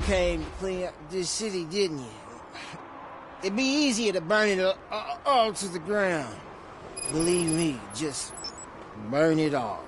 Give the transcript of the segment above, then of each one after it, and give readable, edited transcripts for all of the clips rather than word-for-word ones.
came to clean up this city, didn't you? It'd be easier to burn it all to the ground. Believe me, just burn it all.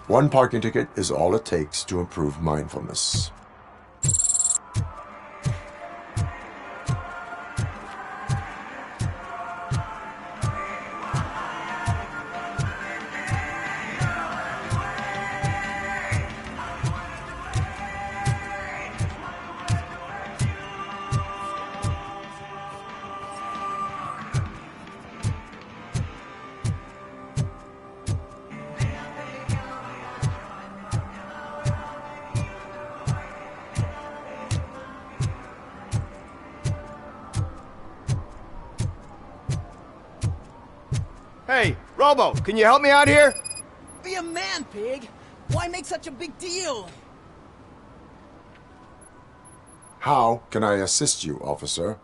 One parking ticket is all it takes to improve mindfulness. Hey, Robo, can you help me out here? Be a man, pig! Why make such a big deal? How can I assist you, officer?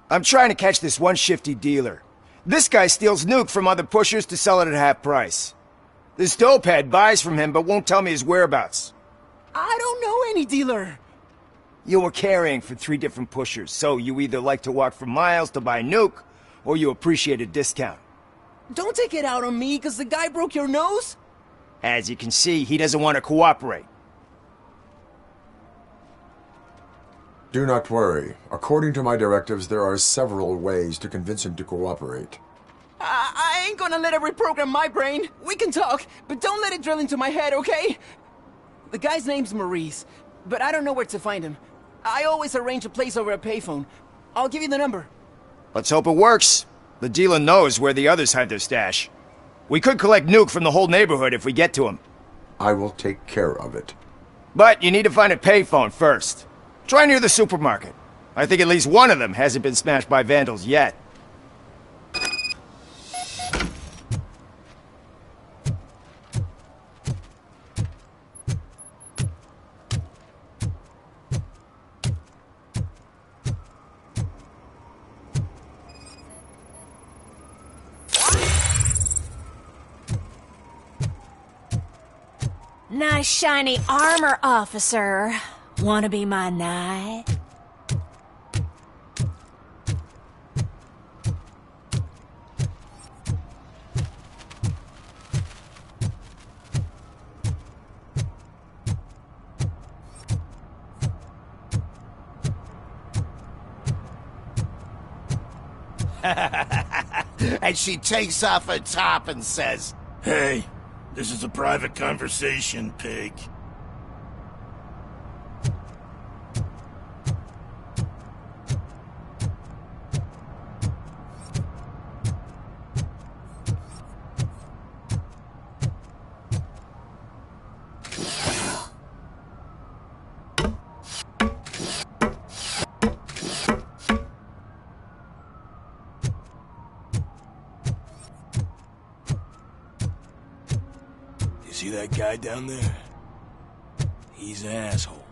I'm trying to catch this one shifty dealer. This guy steals nuke from other pushers to sell it at half price. This dopehead buys from him but won't tell me his whereabouts. I don't know any dealer. You were carrying for 3 different pushers, so you either like to walk for miles to buy nuke, or you appreciate a discount. Don't take it out on me, because the guy broke your nose? As you can see, he doesn't want to cooperate. Do not worry. According to my directives, there are several ways to convince him to cooperate. I ain't gonna let it reprogram my brain. We can talk, but don't let it drill into my head, okay? The guy's name's Maurice, but I don't know where to find him. I always arrange a place over a payphone. I'll give you the number. Let's hope it works. The dealer knows where the others hide their stash. We could collect nuke from the whole neighborhood if we get to him. I will take care of it. But you need to find a payphone first. Try near the supermarket. I think at least one of them hasn't been smashed by vandals yet. Nice shiny armor, officer. Wanna be my knight? And she takes off her top and says, "Hey, this is a private conversation, pig." See that guy down there? He's an asshole.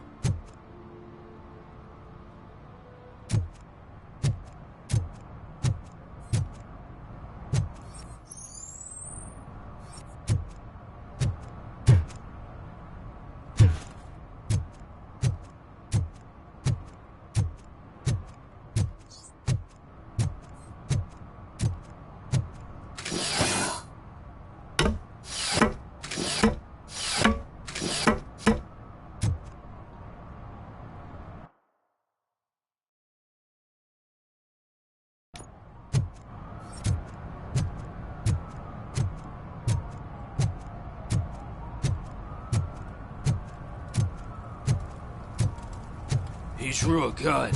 drew a gun,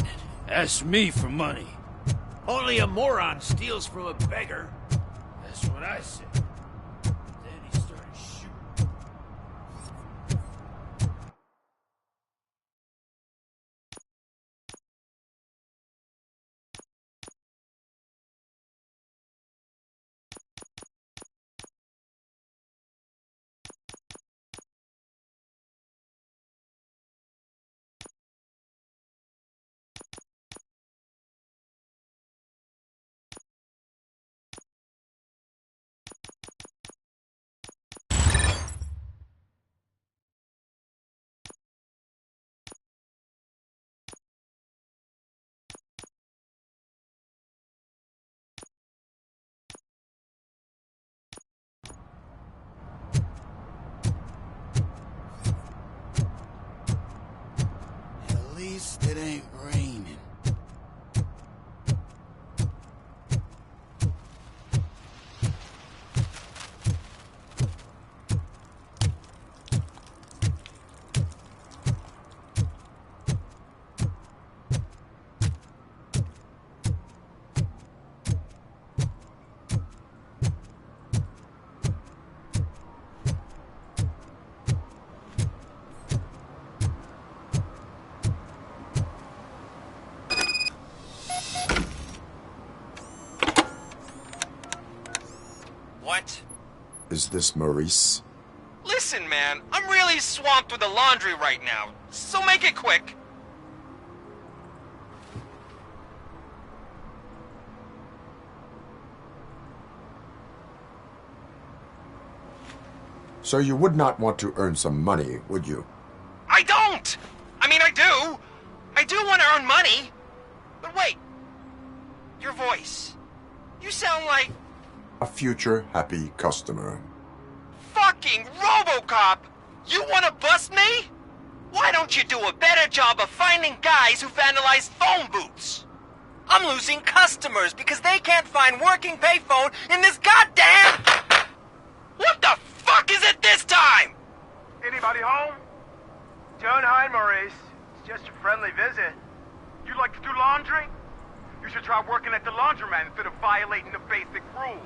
asked me for money. Only a moron steals from a beggar. That's what I said. Then he started shooting. At least it ain't raining. What? Is this Maurice? Listen, man, I'm really swamped with the laundry right now, so make it quick. So you would not want to earn some money, would you? I don't! I mean, I do! I do want to earn money! But wait, your voice. You sound like A future happy customer. fucking RoboCop! You want to bust me? Why don't you do a better job of finding guys who vandalize phone booths? I'm losing customers because they can't find working payphone in this goddamn... What the fuck is it this time? Anybody home? Don't hide, Maurice. It's just a friendly visit. You like to do laundry? You should try working at the laundromat instead of violating the basic rules.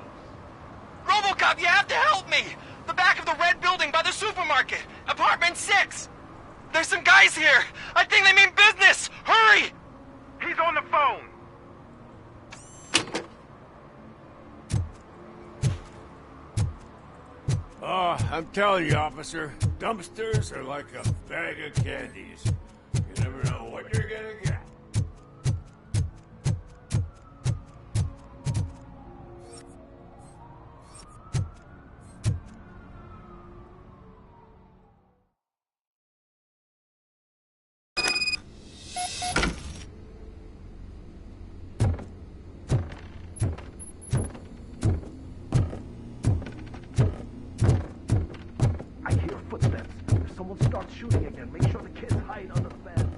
RoboCop, you have to help me! The back of the red building by the supermarket. Apartment 6. There's some guys here. I think they mean business. Hurry! He's on the phone. Oh, I'm telling you, officer, dumpsters are like a bag of candies. You never know what you're gonna get. I hear footsteps. If someone starts shooting again, make sure the kids hide under the bed.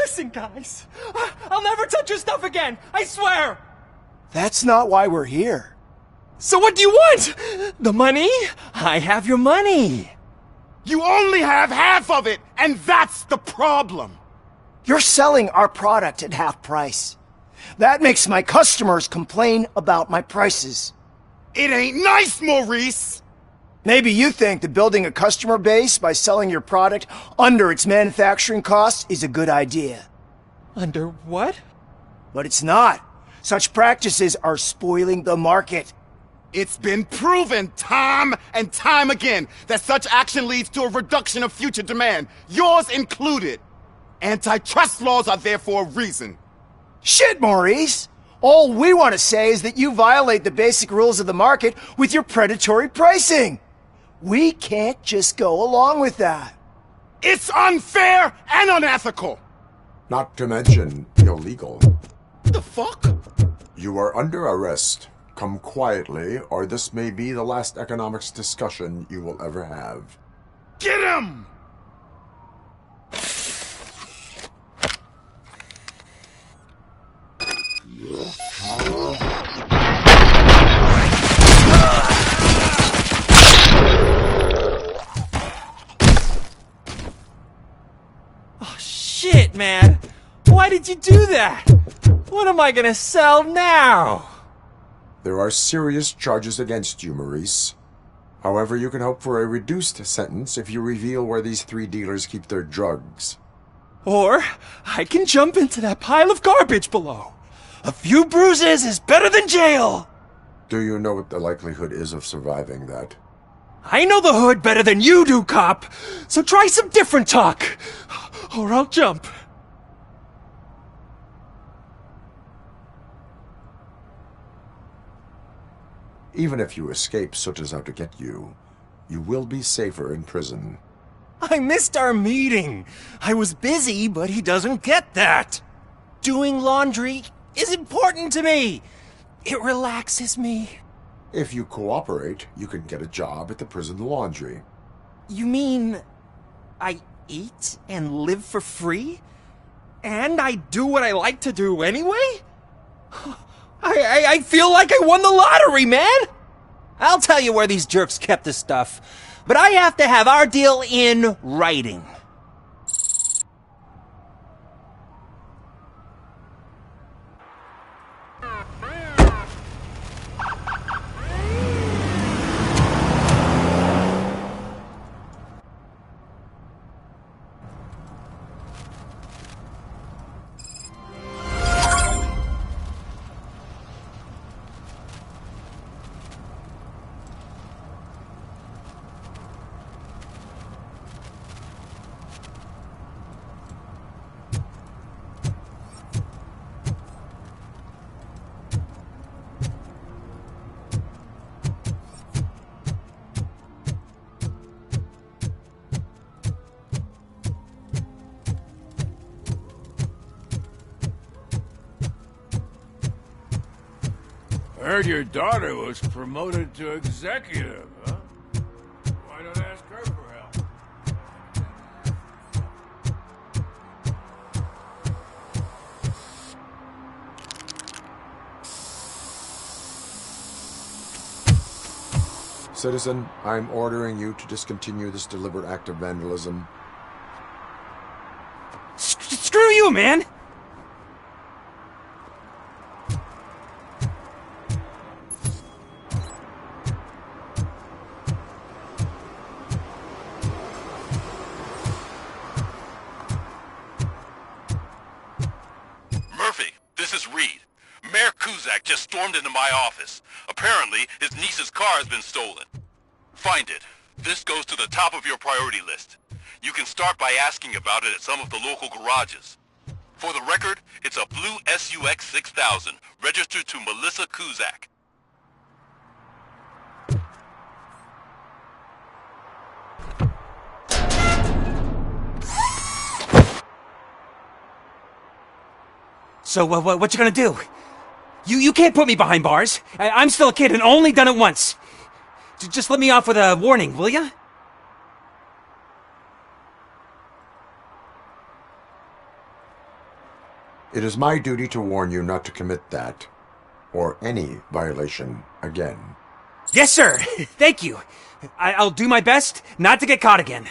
Listen, guys. I'll never touch your stuff again. I swear. That's not why we're here. So what do you want? The money? I have your money. You only have half of it, and that's the problem. You're selling our product at half price. That makes my customers complain about my prices. It ain't nice, Maurice! Maybe you think that building a customer base by selling your product under its manufacturing costs is a good idea. Under what? But it's not. Such practices are spoiling the market. It's been proven time and time again that such action leads to a reduction of future demand, yours included. Antitrust laws are there for a reason. Shit, Maurice! All we want to say is that you violate the basic rules of the market with your predatory pricing. We can't just go along with that. It's unfair and unethical! Not to mention illegal. The fuck? You are under arrest. Come quietly, or this may be the last economics discussion you will ever have. Get him! Oh, shit, man. Why did you do that? What am I gonna sell now? There are serious charges against you, Maurice. However, you can hope for a reduced sentence if you reveal where these 3 dealers keep their drugs. Or I can jump into that pile of garbage below. A few bruises is better than jail. Do you know what the likelihood is of surviving that? I know the hood better than you do, cop. So try some different talk. Or I'll jump. Even if you escape Soot is out to get you, you will be safer in prison. I missed our meeting. I was busy, but he doesn't get that. Doing laundry is important to me. It relaxes me. If you cooperate, you can get a job at the prison laundry. You mean I eat and live for free? And I do what I like to do anyway? I feel like I won the lottery, man! I'll tell you where these jerks kept the stuff, but I have to have our deal in writing. I heard your daughter was promoted to executive, huh? Why don't ask her for help? Citizen, I'm ordering you to discontinue this deliberate act of vandalism. Screw you, man! Just stormed into my office. Apparently, his niece's car has been stolen. Find it. This goes to the top of your priority list. You can start by asking about it at some of the local garages. For the record, it's a blue SUX 6000, registered to Melissa Kuzak. So, what you gonna do? You can't put me behind bars. I'm still a kid and only done it once. Just let me off with a warning, will ya? It is my duty to warn you not to commit that, or any violation, again. Yes, sir! Thank you! I'll do my best not to get caught again.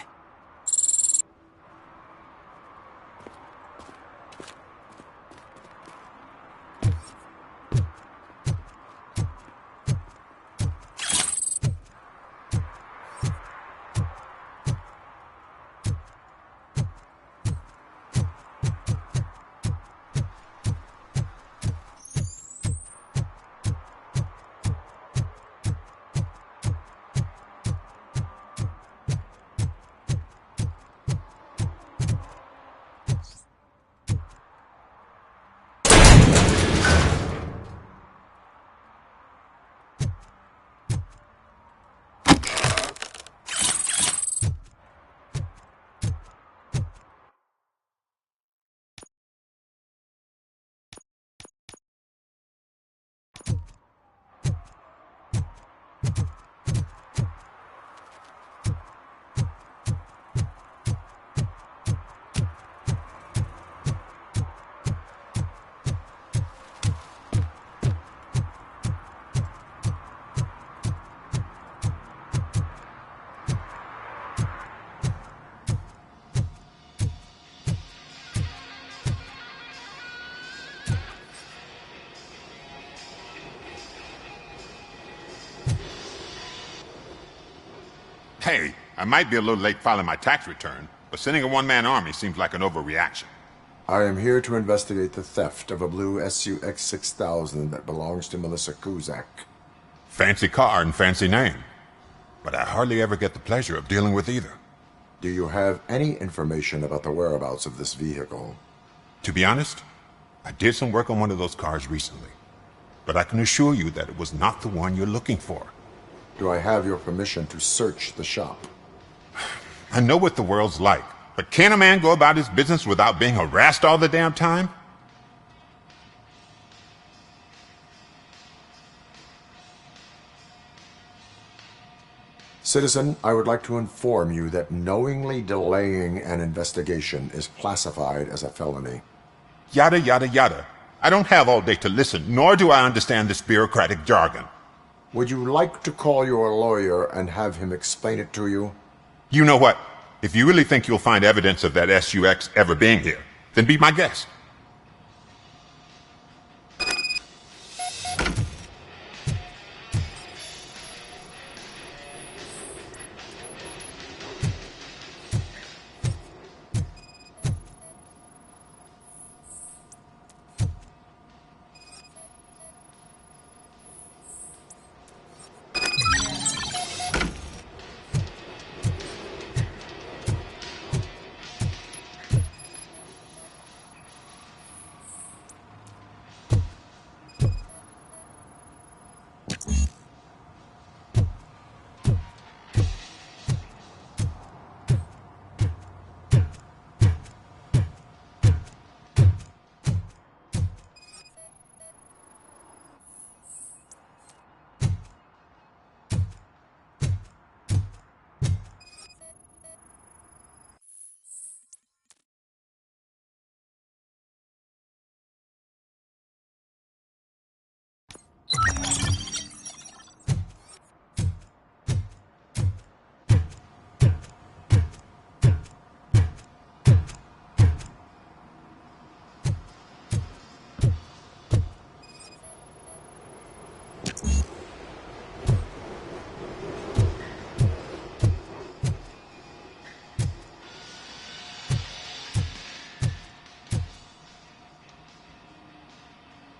Hey, I might be a little late filing my tax return, but sending a one-man army seems like an overreaction. I am here to investigate the theft of a blue SUX 6000 that belongs to Melissa Kuzak. Fancy car and fancy name, but I hardly ever get the pleasure of dealing with either. Do you have any information about the whereabouts of this vehicle? To be honest, I did some work on one of those cars recently, but I can assure you that it was not the one you're looking for. Do I have your permission to search the shop? I know what the world's like, but can a man go about his business without being harassed all the damn time? Citizen, I would like to inform you that knowingly delaying an investigation is classified as a felony. Yada, yada, yada. I don't have all day to listen, nor do I understand this bureaucratic jargon. Would you like to call your lawyer and have him explain it to you? You know what? If you really think you'll find evidence of that SUX ever being here, then be my guest.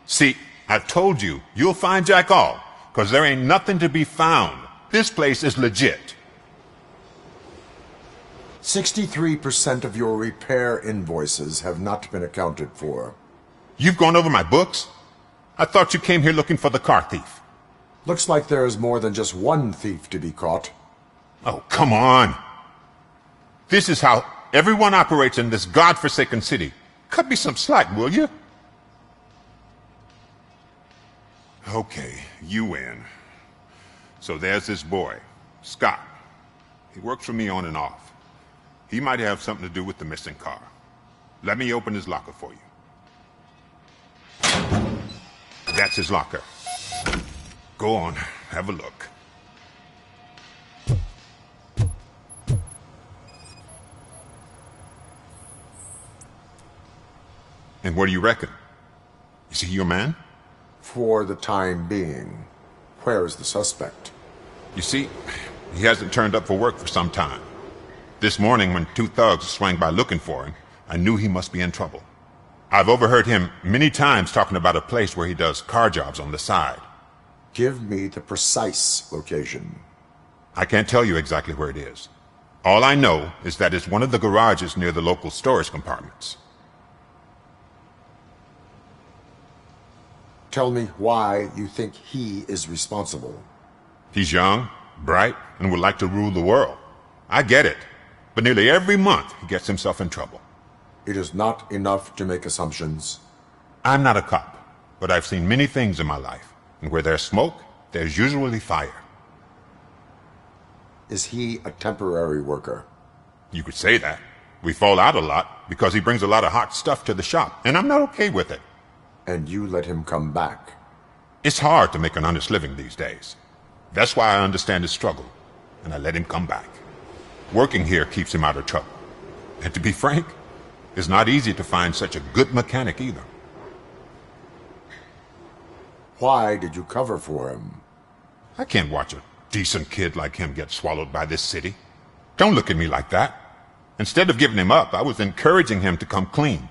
See, I told you, you'll find Jack all, because there ain't nothing to be found. This place is legit. 63% of your repair invoices have not been accounted for. You've gone over my books? I thought you came here looking for the car thief. Looks like there is more than just one thief to be caught. Oh, come on. This is how everyone operates in this godforsaken city. Cut me some slack, will you? Okay, you win. So there's this boy, Scott. He works for me on and off. He might have something to do with the missing car. Let me open his locker for you. That's his locker. Go on, have a look. And what do you reckon? Is he your man? For the time being. Where is the suspect? You see, he hasn't turned up for work for some time. This morning, when two thugs swang by looking for him, I knew he must be in trouble. I've overheard him many times talking about a place where he does car jobs on the side. Give me the precise location. I can't tell you exactly where it is. All I know is that it's one of the garages near the local storage compartments. Tell me why you think he is responsible. He's young, bright, and would like to rule the world. I get it. But nearly every month, he gets himself in trouble. It is not enough to make assumptions. I'm not a cop, but I've seen many things in my life. And where there's smoke, there's usually fire. Is he a temporary worker? You could say that. We fall out a lot because he brings a lot of hot stuff to the shop, and I'm not okay with it. And you let him come back? It's hard to make an honest living these days. That's why I understand his struggle, and I let him come back. Working here keeps him out of trouble. And to be frank, it's not easy to find such a good mechanic either. Why did you cover for him? I can't watch a decent kid like him get swallowed by this city. Don't look at me like that. Instead of giving him up, I was encouraging him to come clean.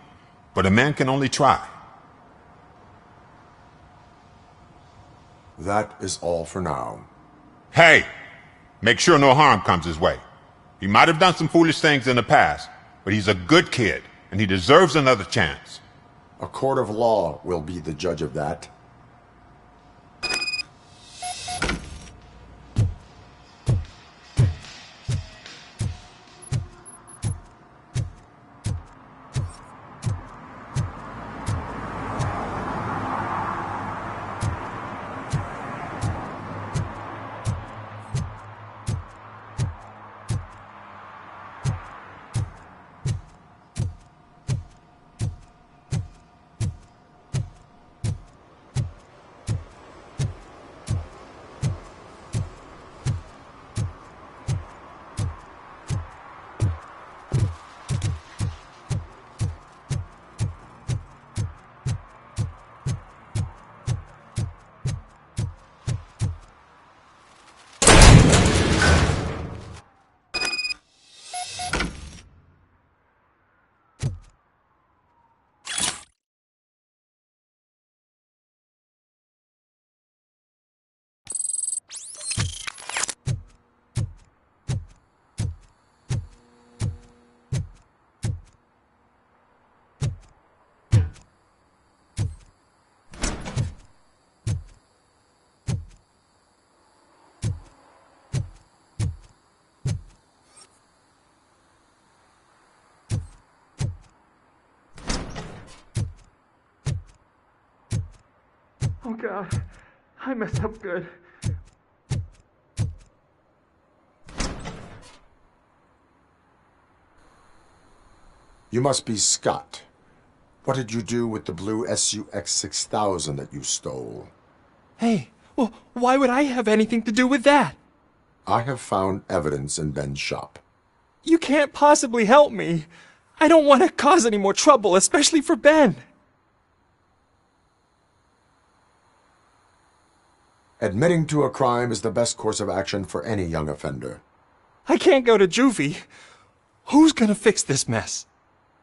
But a man can only try. That is all for now. Hey! Make sure no harm comes his way. He might have done some foolish things in the past, but he's a good kid, and he deserves another chance. A court of law will be the judge of that. Oh God, I messed up good. You must be Scott. What did you do with the blue SUX 6000 that you stole? Hey, well, why would I have anything to do with that? I have found evidence in Ben's shop. You can't possibly help me. I don't want to cause any more trouble, especially for Ben. Admitting to a crime is the best course of action for any young offender. I can't go to juvie. Who's gonna fix this mess?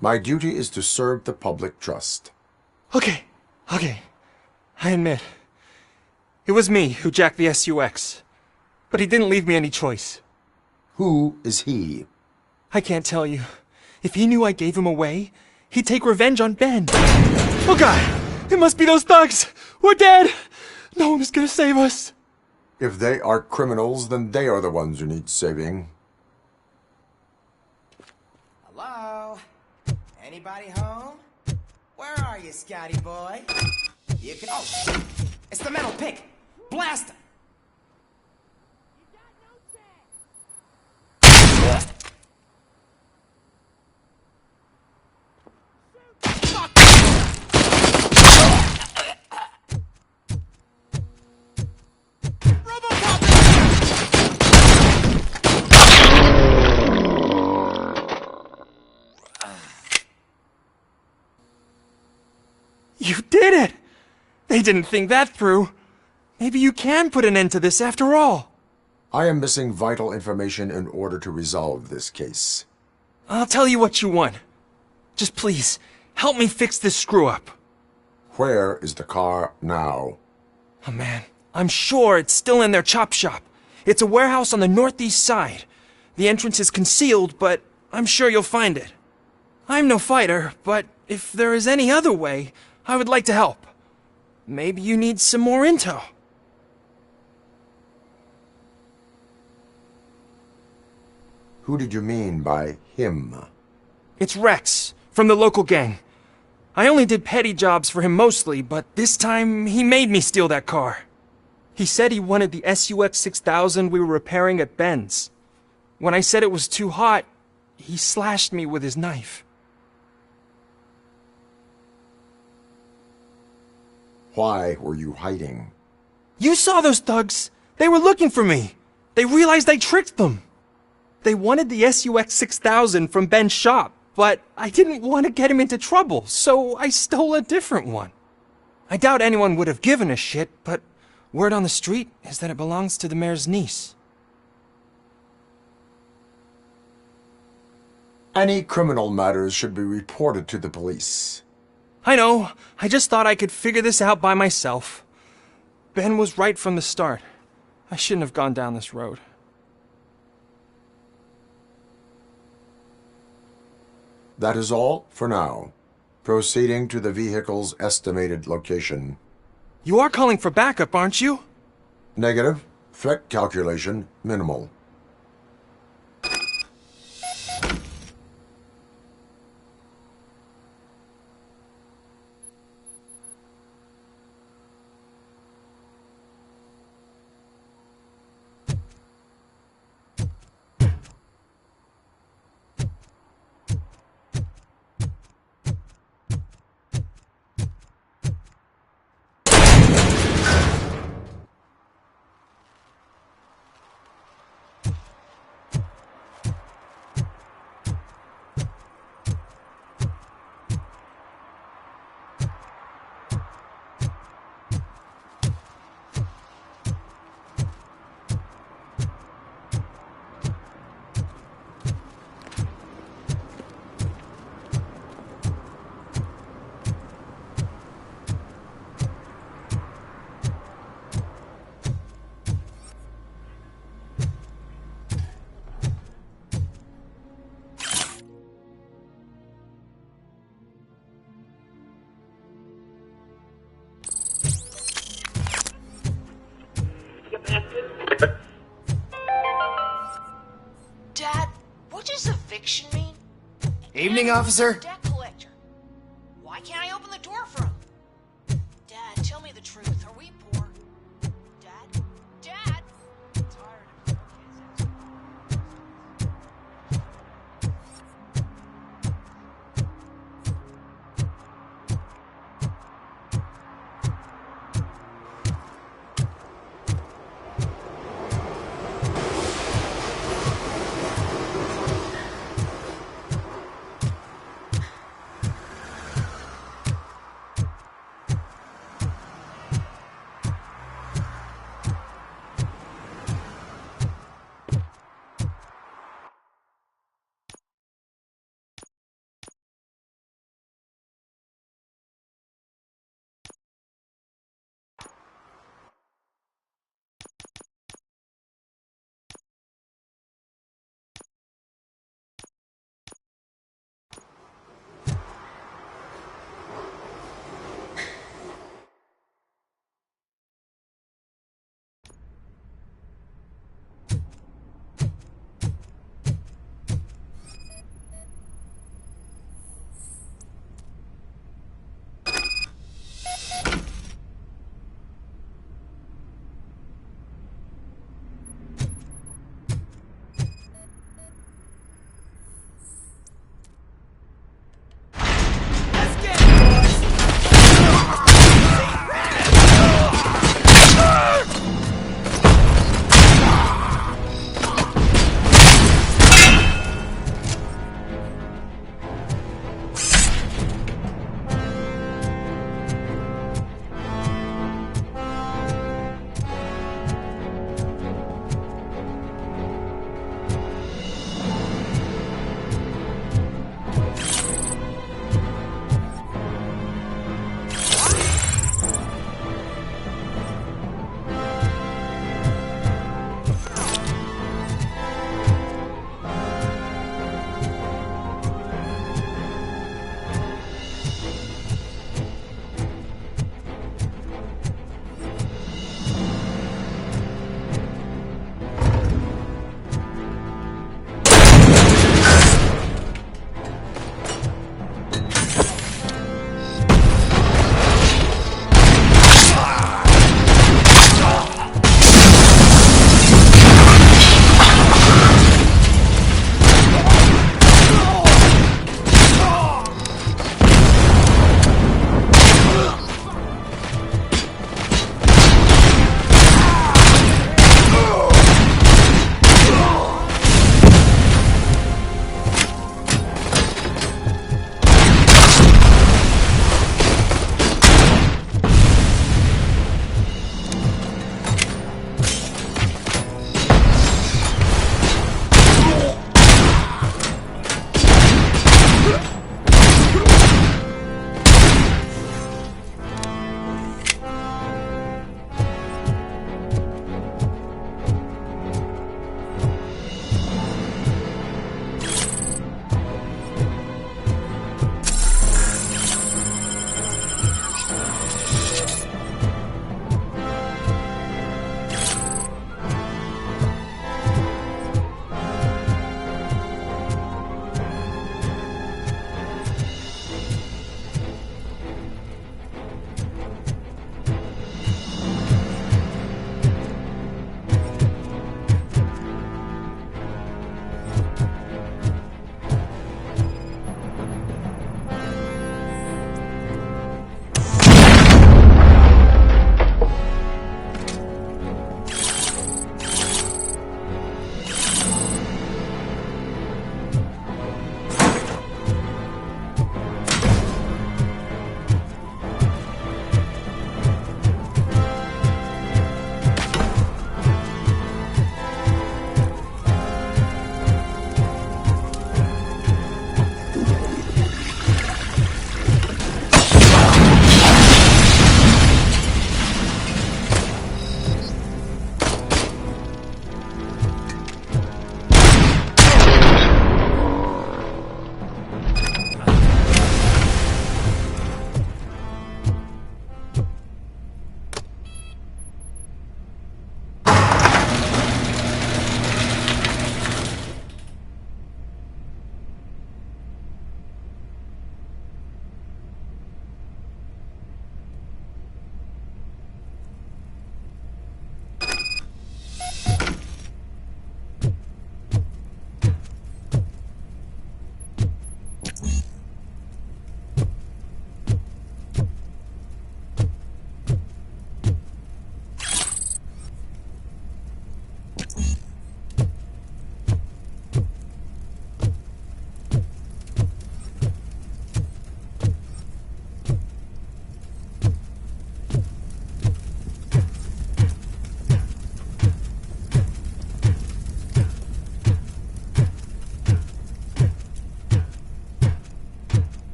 My duty is to serve the public trust. Okay. I admit. It was me who jacked the SUX. But he didn't leave me any choice. Who is he? I can't tell you. If he knew I gave him away, he'd take revenge on Ben. Oh God! It must be those thugs! We're dead! No one is gonna save us. If they are criminals, then they are the ones who need saving. Hello? Anybody home? Where are you, Scotty boy? You can... Oh! It's the metal pick! Blast him! They didn't think that through. Maybe you can put an end to this after all. I am missing vital information in order to resolve this case. I'll tell you what you want. Just please, help me fix this screw-up. Where is the car now? Oh man, I'm sure it's still in their chop shop. It's a warehouse on the northeast side. The entrance is concealed, but I'm sure you'll find it. I'm no fighter, but if there is any other way, I would like to help. Maybe you need some more intel. Who did you mean by him? It's Rex, from the local gang. I only did petty jobs for him mostly, but this time he made me steal that car. He said he wanted the SUX 6000 we were repairing at Ben's. When I said it was too hot, he slashed me with his knife. Why were you hiding? You saw those thugs! They were looking for me! They realized I tricked them! They wanted the SUX 6000 from Ben's shop, but I didn't want to get him into trouble, so I stole a different one. I doubt anyone would have given a shit, but word on the street is that it belongs to the mayor's niece. Any criminal matters should be reported to the police. I know. I just thought I could figure this out by myself. Ben was right from the start. I shouldn't have gone down this road. That is all for now. Proceeding to the vehicle's estimated location. You are calling for backup, aren't you? Negative. Threat calculation minimal. Dad, what does eviction mean? Evening, officer. Debt collector. Why can't I open the door for him? Dad, tell me the truth. Are we poor? Dad? Dad? I'm tired of your kids.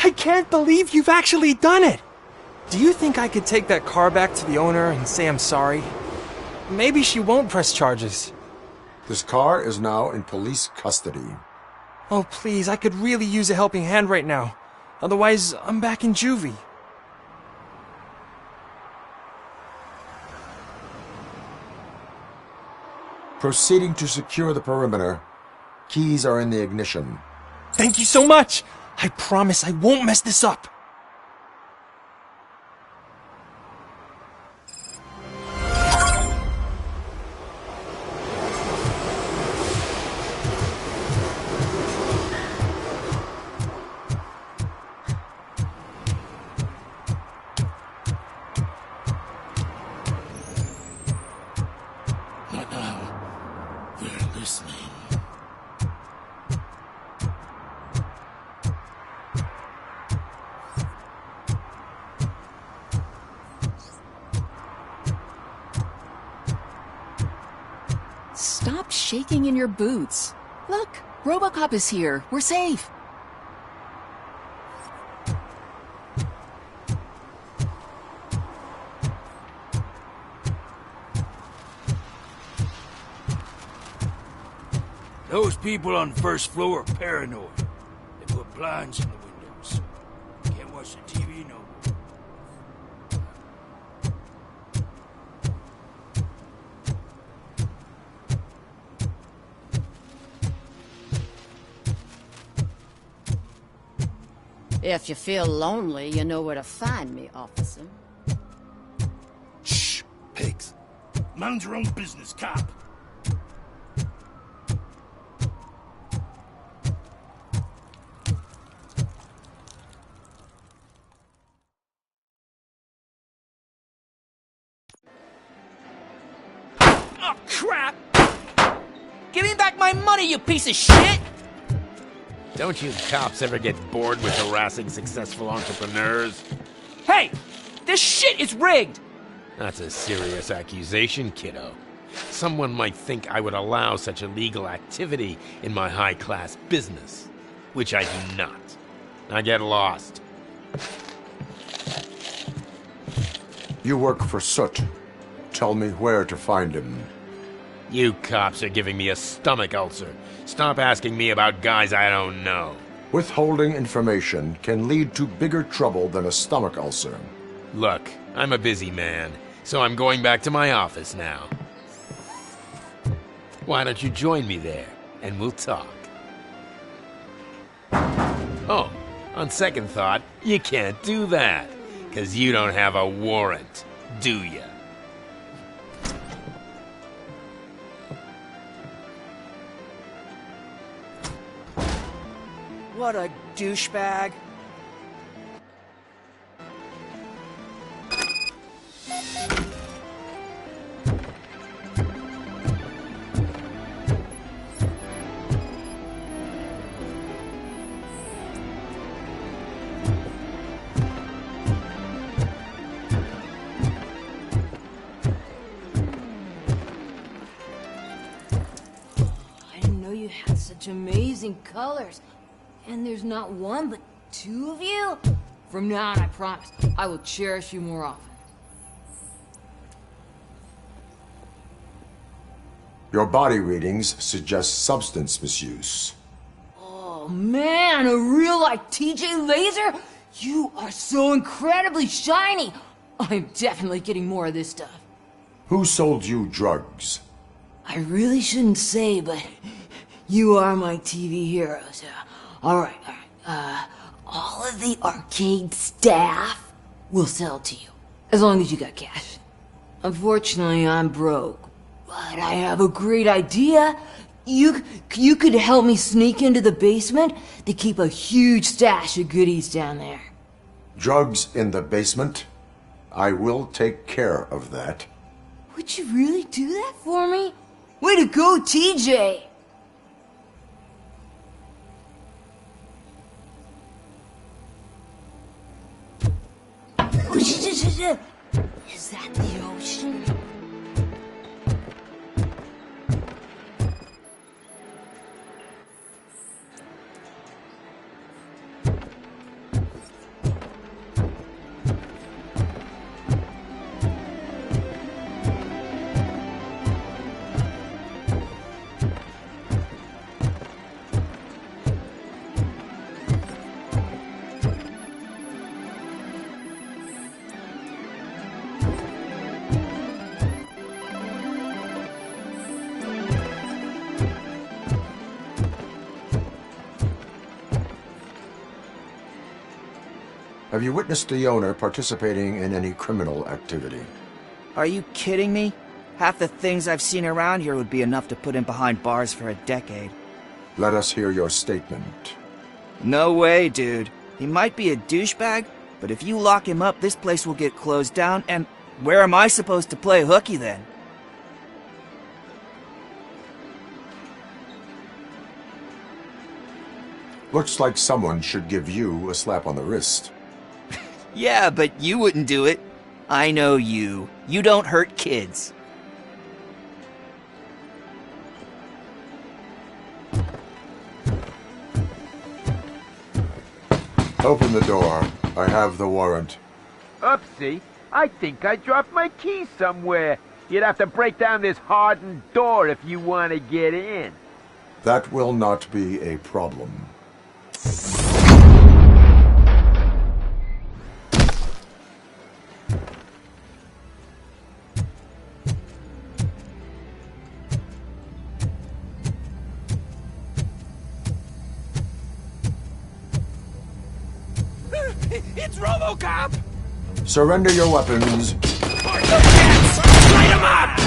I can't believe you've actually done it! Do you think I could take that car back to the owner and say I'm sorry? Maybe she won't press charges. This car is now in police custody. Oh, please, I could really use a helping hand right now. Otherwise, I'm back in juvie. Proceeding to secure the perimeter. Keys are in the ignition. Thank you so much! I promise I won't mess this up. Not now. They're listening. Stop shaking in your boots. Look, RoboCop is here. We're safe. Those people on the first floor are paranoid. They put blinds in the windows. Can't watch the TV no more. If you feel lonely, you know where to find me, officer. Shh, pigs. Mind your own business, cop. Oh, crap! Give me back my money, you piece of shit! Don't you cops ever get bored with harassing successful entrepreneurs? Hey! This shit is rigged! That's a serious accusation, kiddo. Someone might think I would allow such illegal activity in my high-class business, which I do not. I get lost. You work for Soot. Tell me where to find him. You cops are giving me a stomach ulcer. Stop asking me about guys I don't know. Withholding information can lead to bigger trouble than a stomach ulcer. Look, I'm a busy man, so I'm going back to my office now. Why don't you join me there, and we'll talk. Oh, on second thought, you can't do that, 'cause you don't have a warrant, do ya? What a douchebag. I didn't know you had such amazing colors. And there's not one, but two of you? From now on, I promise, I will cherish you more often. Your body readings suggest substance misuse. Oh man, a real-life TJ Laser? You are so incredibly shiny! I'm definitely getting more of this stuff. Who sold you drugs? I really shouldn't say, but you are my TV heroes. Alright. All of the arcade staff will sell to you, as long as you got cash. Unfortunately, I'm broke, but I have a great idea. You could help me sneak into the basement to keep a huge stash of goodies down there. Drugs in the basement? I will take care of that. Would you really do that for me? Way to go, TJ! Is that the ocean? Have you witnessed the owner participating in any criminal activity? Are you kidding me? Half the things I've seen around here would be enough to put him behind bars for a decade. Let us hear your statement. No way, dude. He might be a douchebag, but if you lock him up, this place will get closed down, and where am I supposed to play hooky then? Looks like someone should give you a slap on the wrist. Yeah, but you wouldn't do it. I know you. You don't hurt kids. Open the door. I have the warrant. Upsie, I think I dropped my keys somewhere. You'd have to break down this hardened door if you want to get in. That will not be a problem. It's RoboCop! Surrender your weapons. Light him up!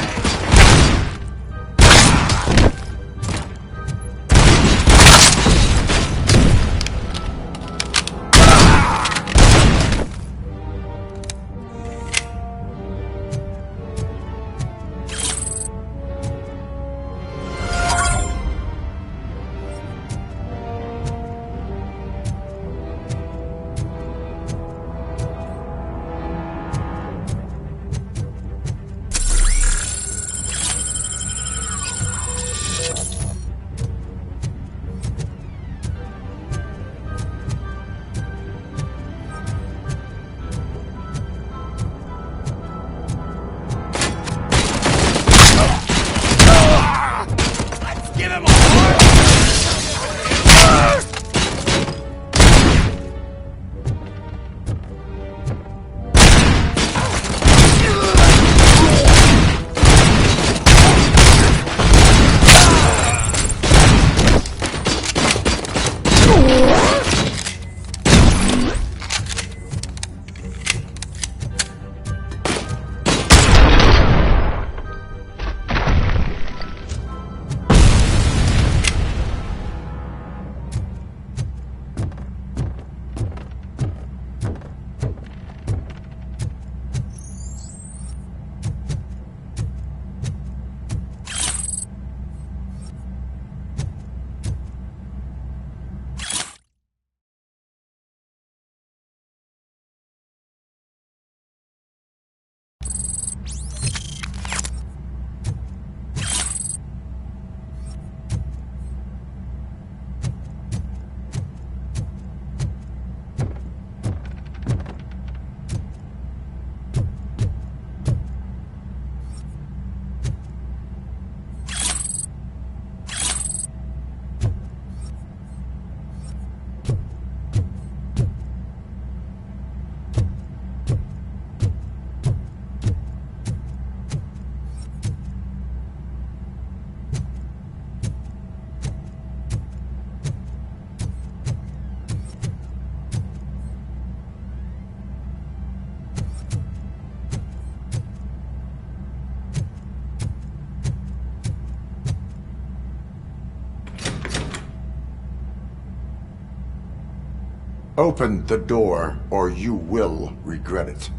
Open the door, or you will regret it.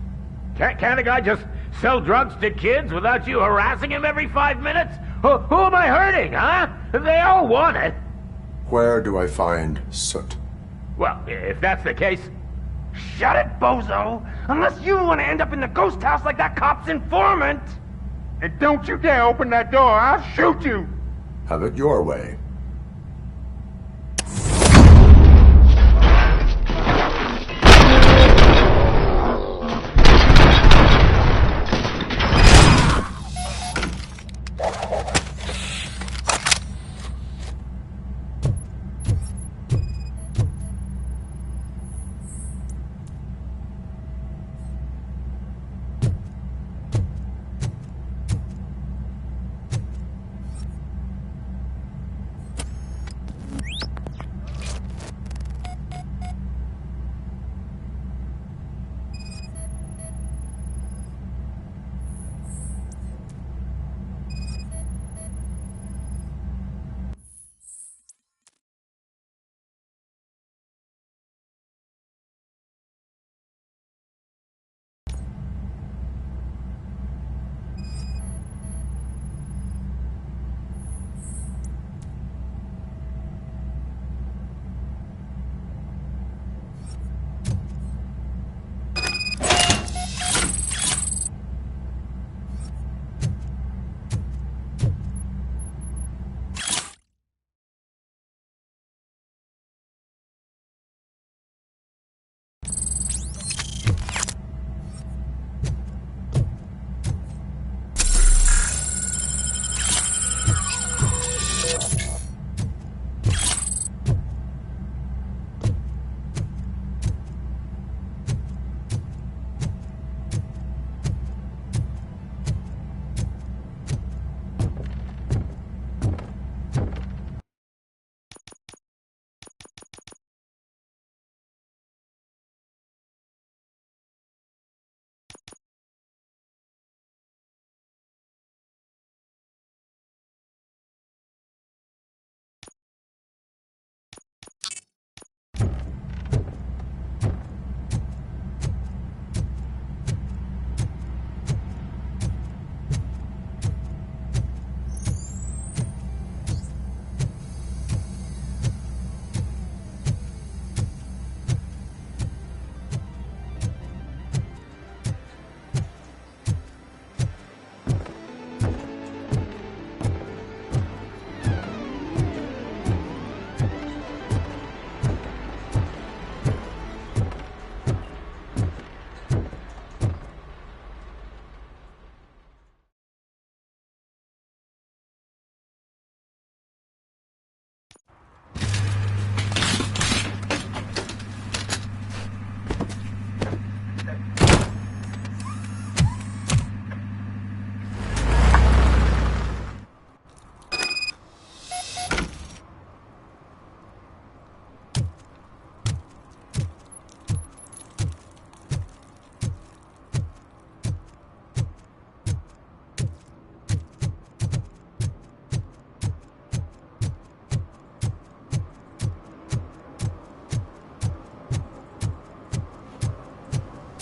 Can't a guy just sell drugs to kids without you harassing him every 5 minutes? Who am I hurting, huh? They all want it. Where do I find Soot? Well, if that's the case... Shut it, bozo! Unless you want to end up in the ghost house like that cop's informant! And don't you dare open that door, I'll shoot you! Have it your way.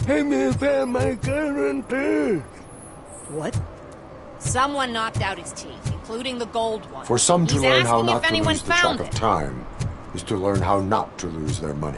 Hey, me found my guarantee. What? Someone knocked out his teeth, including the gold one. For some to He's learn how asking not if to anyone lose the track found of it. time is to learn how not to lose their money.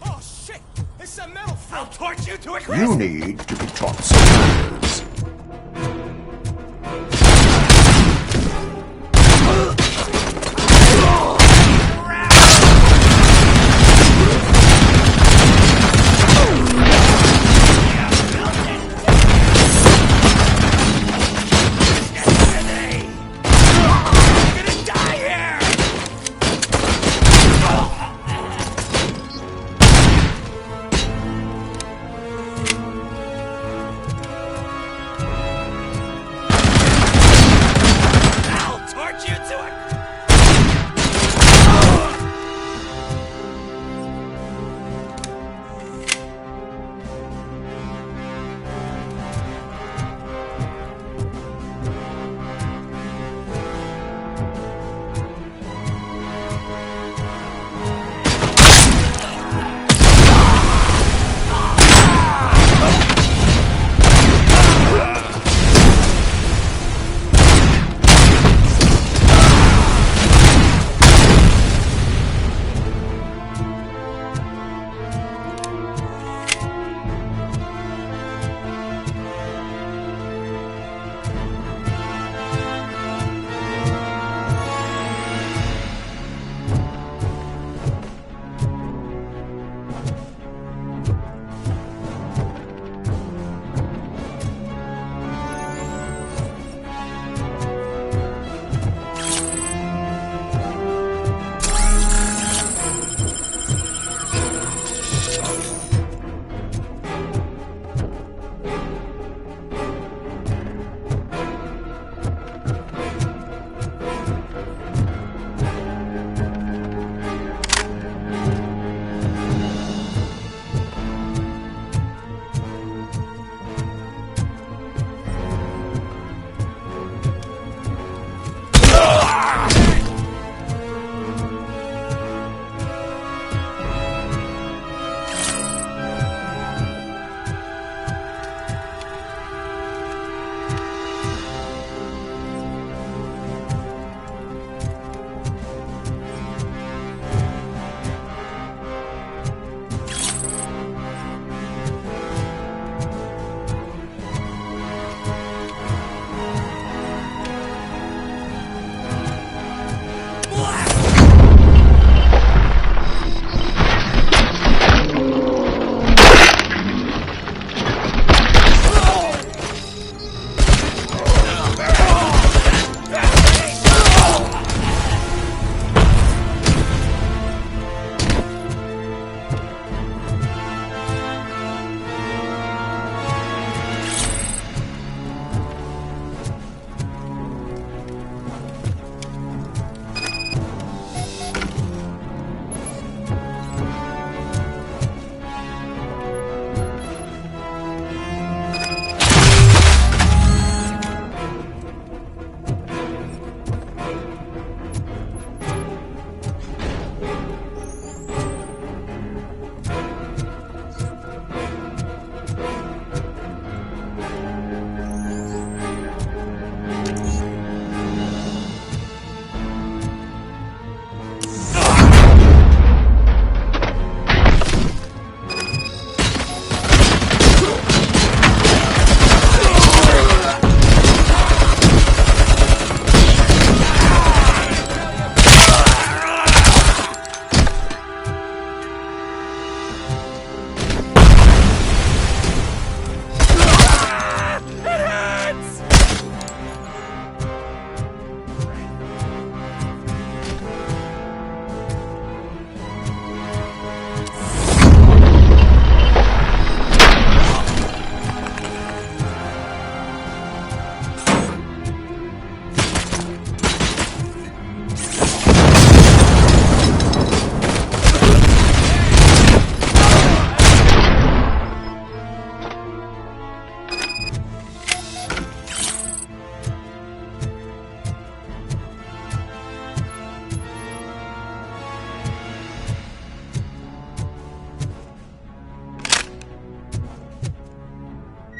Oh shit! It's a metal freak! I'll torch you to a crisp! You need to be taught some manners.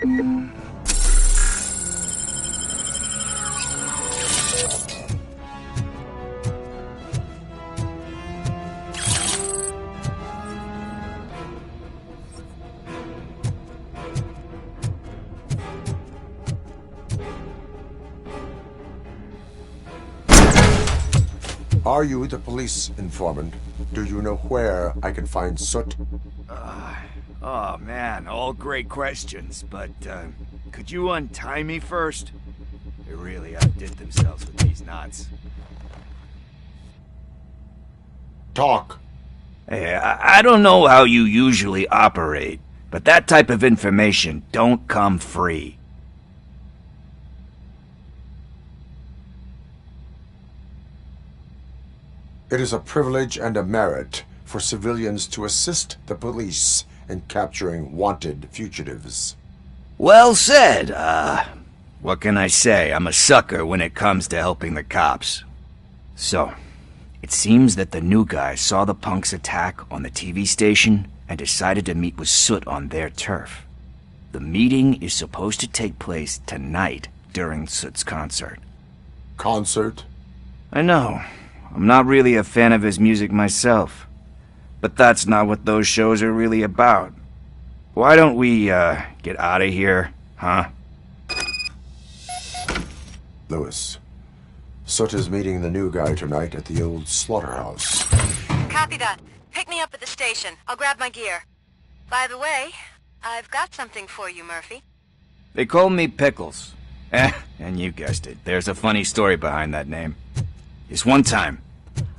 Are you the police informant? Do you know where I can find Soot? Oh man, all great questions, but could you untie me first? They really outdid themselves with these knots. Talk. Hey, I don't know how you usually operate, but that type of information don't come free. It is a privilege and a merit for civilians to assist the police in capturing wanted fugitives. Well said. What can I say? I'm a sucker when it comes to helping the cops. So, it seems that the new guy saw the punk's attack on the TV station and decided to meet with Soot on their turf. The meeting is supposed to take place tonight during Soot's concert. Concert? I know. I'm not really a fan of his music myself. But that's not what those shows are really about. Why don't we, get out of here, huh? Lewis, Soot is meeting the new guy tonight at the old slaughterhouse. Copy that. Pick me up at the station. I'll grab my gear. By the way, I've got something for you, Murphy. They call me Pickles. And you guessed it. There's a funny story behind that name. This one time,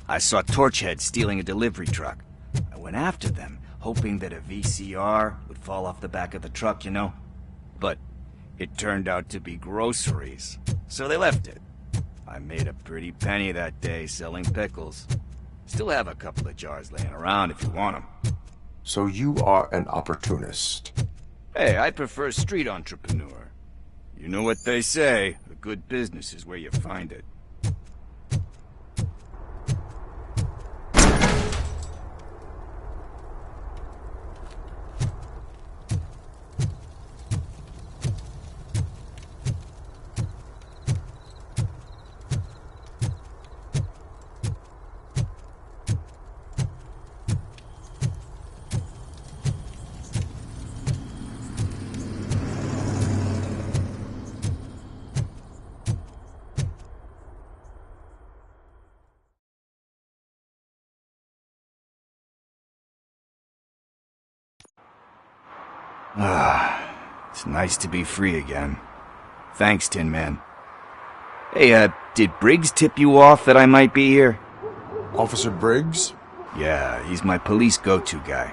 I saw Torchhead stealing a delivery truck. I went after them, hoping that a VCR would fall off the back of the truck, you know? But it turned out to be groceries, so they left it. I made a pretty penny that day selling pickles. Still have a couple of jars laying around if you want them. So you are an opportunist. Hey, I prefer street entrepreneur. You know what they say, a good business is where you find it. It's nice to be free again. Thanks, Tin Man. Hey, did Briggs tip you off that I might be here? Officer Briggs? Yeah, he's my police go-to guy.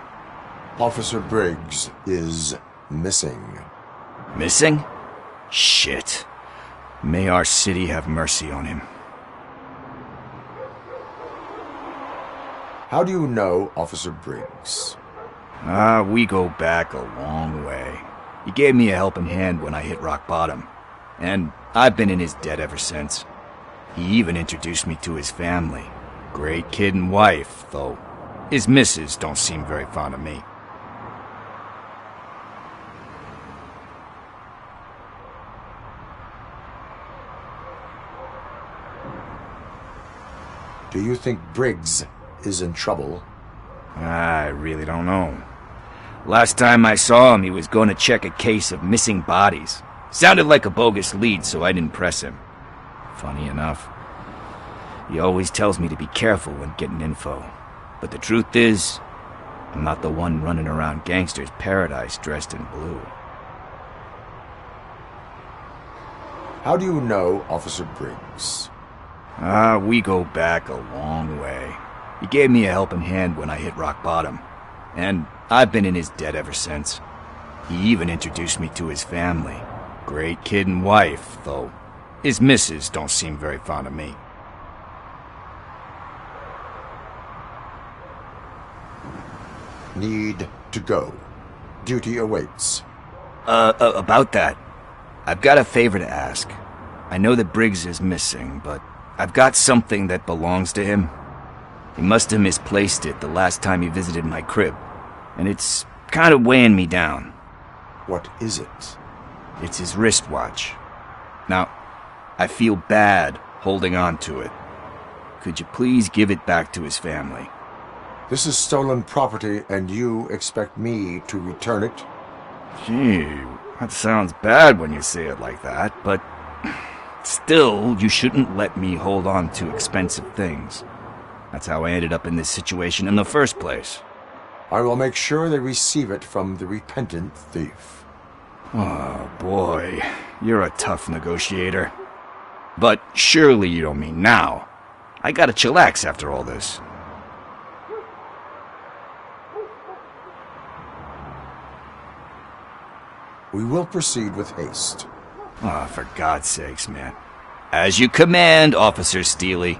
Officer Briggs is missing. Missing? Shit. May our city have mercy on him. How do you know Officer Briggs? We go back a long way. He gave me a helping hand when I hit rock bottom, and I've been in his debt ever since. He even introduced me to his family. Great kid and wife, though his missus don't seem very fond of me. Do you think Briggs is in trouble? I really don't know. Last time I saw him, he was going to check a case of missing bodies. Sounded like a bogus lead, so I didn't press him. Funny enough, he always tells me to be careful when getting info. But the truth is, I'm not the one running around gangster's paradise dressed in blue. How do you know Officer Briggs? We go back a long way. He gave me a helping hand when I hit rock bottom, and I've been in his debt ever since. He even introduced me to his family. Great kid and wife, though his missus don't seem very fond of me. Need to go. Duty awaits. About that, I've got a favor to ask. I know that Briggs is missing, but I've got something that belongs to him. He must have misplaced it the last time he visited my crib, and it's kind of weighing me down. What is it? It's his wristwatch. Now, I feel bad holding on to it. Could you please give it back to his family? This is stolen property, and you expect me to return it? Gee, that sounds bad when you say it like that, but still, you shouldn't let me hold on to expensive things. That's how I ended up in this situation in the first place. I will make sure they receive it from the repentant thief. Oh, boy. You're a tough negotiator. But surely you don't mean now. I gotta chillax after all this. We will proceed with haste. Ah, for God's sakes, man. As you command, Officer Steely.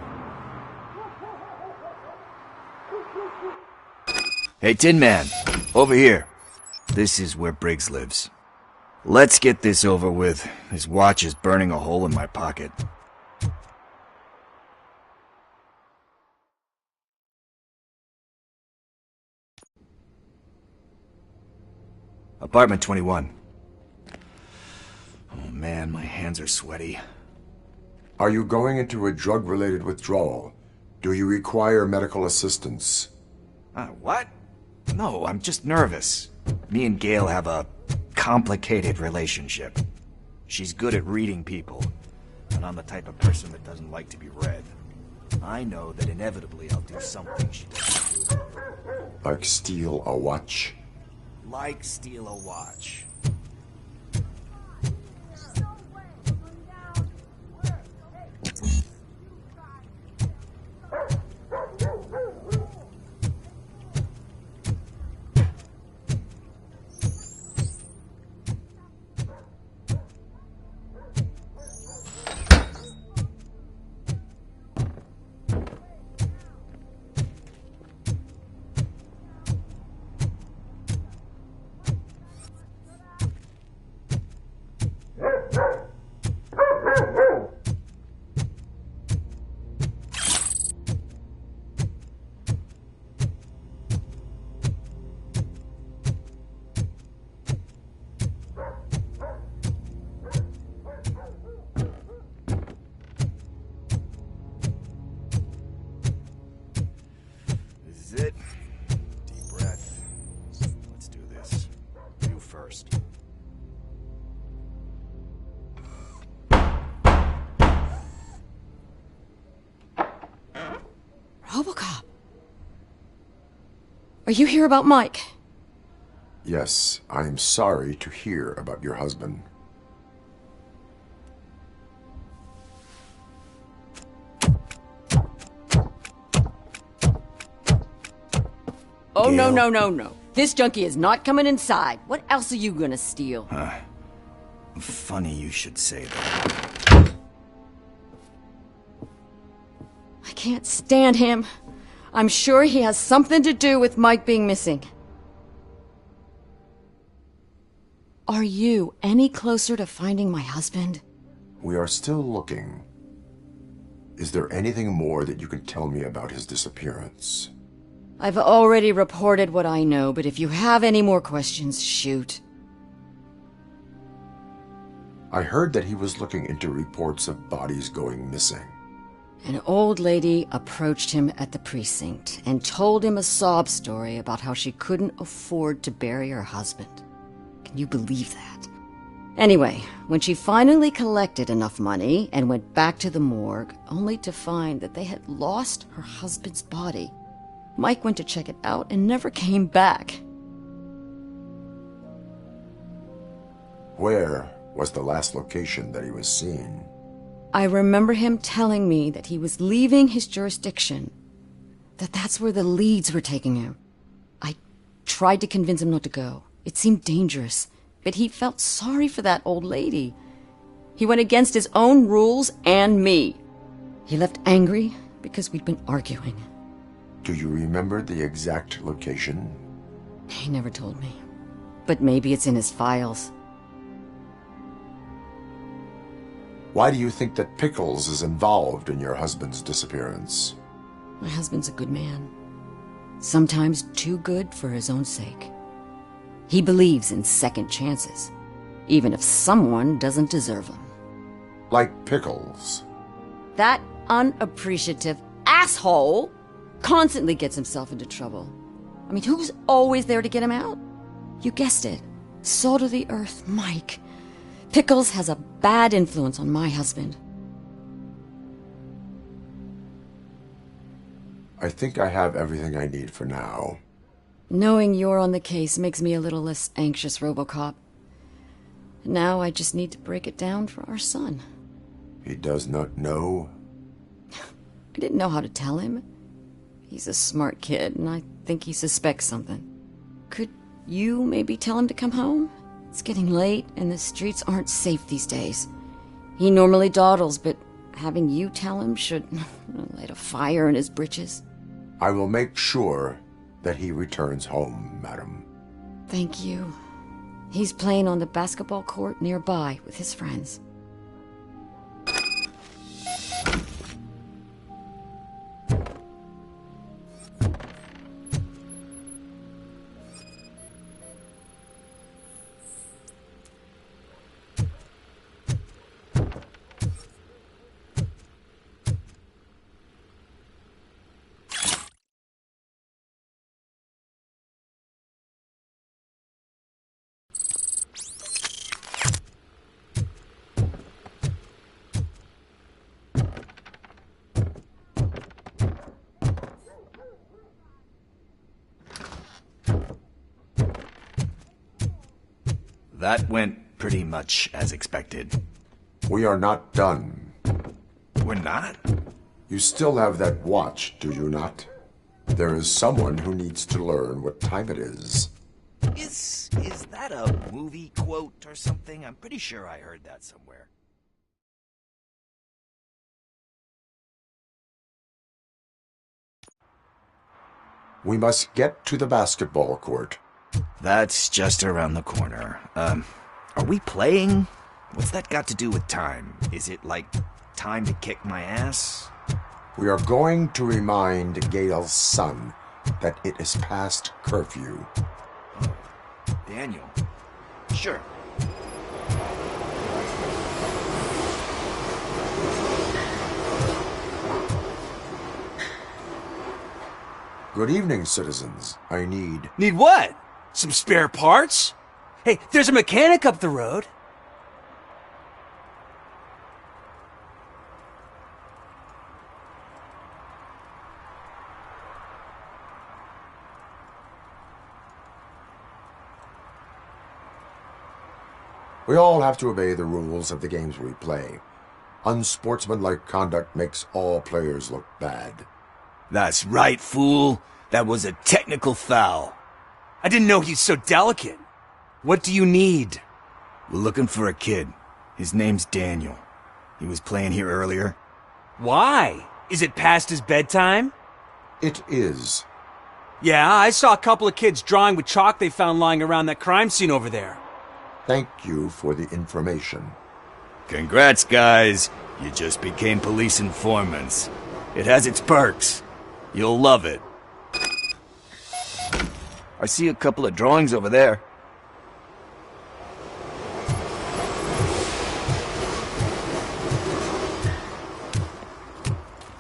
Hey, Tin Man, over here. This is where Briggs lives. Let's get this over with. His watch is burning a hole in my pocket. Apartment 21. Oh man, my hands are sweaty. Are you going into a drug-related withdrawal? Do you require medical assistance? What? No, I'm just nervous. Me and Gail have a complicated relationship. She's good at reading people, and I'm the type of person that doesn't like to be read. I know that inevitably I'll do something she doesn't do. Like steal a watch? Like steal a watch. It. Deep breath. Let's do this. You first. RoboCop. Are you here about Mike? Yes, I am sorry to hear about your husband. Oh, Gail. No. This junkie is not coming inside. What else are you gonna steal? Funny you should say that. I can't stand him. I'm sure he has something to do with Mike being missing. Are you any closer to finding my husband? We are still looking. Is there anything more that you can tell me about his disappearance? I've already reported what I know, but if you have any more questions, shoot. I heard that he was looking into reports of bodies going missing. An old lady approached him at the precinct and told him a sob story about how she couldn't afford to bury her husband. Can you believe that? Anyway, when she finally collected enough money and went back to the morgue, only to find that they had lost her husband's body, Mike went to check it out and never came back. Where was the last location that he was seen? I remember him telling me that he was leaving his jurisdiction, that's where the leads were taking him. I tried to convince him not to go. It seemed dangerous, but he felt sorry for that old lady. He went against his own rules and me. He left angry because we'd been arguing. Do you remember the exact location? He never told me, but maybe it's in his files. Why do you think that Pickles is involved in your husband's disappearance? My husband's a good man. Sometimes too good for his own sake. He believes in second chances. even if someone doesn't deserve them. Like Pickles. That unappreciative asshole constantly gets himself into trouble. I mean, who's always there to get him out? You guessed it. Salt of the earth, Mike. Pickles has a bad influence on my husband. I think I have everything I need for now. Knowing you're on the case makes me a little less anxious, RoboCop. Now I just need to break it down for our son. He does not know? I didn't know how to tell him. He's a smart kid, and I think he suspects something. Could you maybe tell him to come home? It's getting late, and the streets aren't safe these days. He normally dawdles, but having you tell him should light a fire in his britches. I will make sure that he returns home, madam. Thank you. He's playing on the basketball court nearby with his friends. That went pretty much as expected. We are not done. We're not? You still have that watch, do you not? There is someone who needs to learn what time it is. Is that a movie quote or something? I'm pretty sure I heard that somewhere. We must get to the basketball court. That's just around the corner. Are we playing? What's that got to do with time? Is it like time to kick my ass? We are going to remind Gail's son that it is past curfew. Daniel. Sure. Good evening, citizens. I need... Need what? Some spare parts? Hey, there's a mechanic up the road. We all have to obey the rules of the games we play. Unsportsmanlike conduct makes all players look bad. That's right, fool. That was a technical foul. I didn't know he's so delicate. What do you need? We're looking for a kid. His name's Daniel. He was playing here earlier. Why? Is it past his bedtime? It is. Yeah, I saw a couple of kids drawing with chalk they found lying around that crime scene over there. Thank you for the information. Congrats, guys. You just became police informants. It has its perks. You'll love it. I see a couple of drawings over there.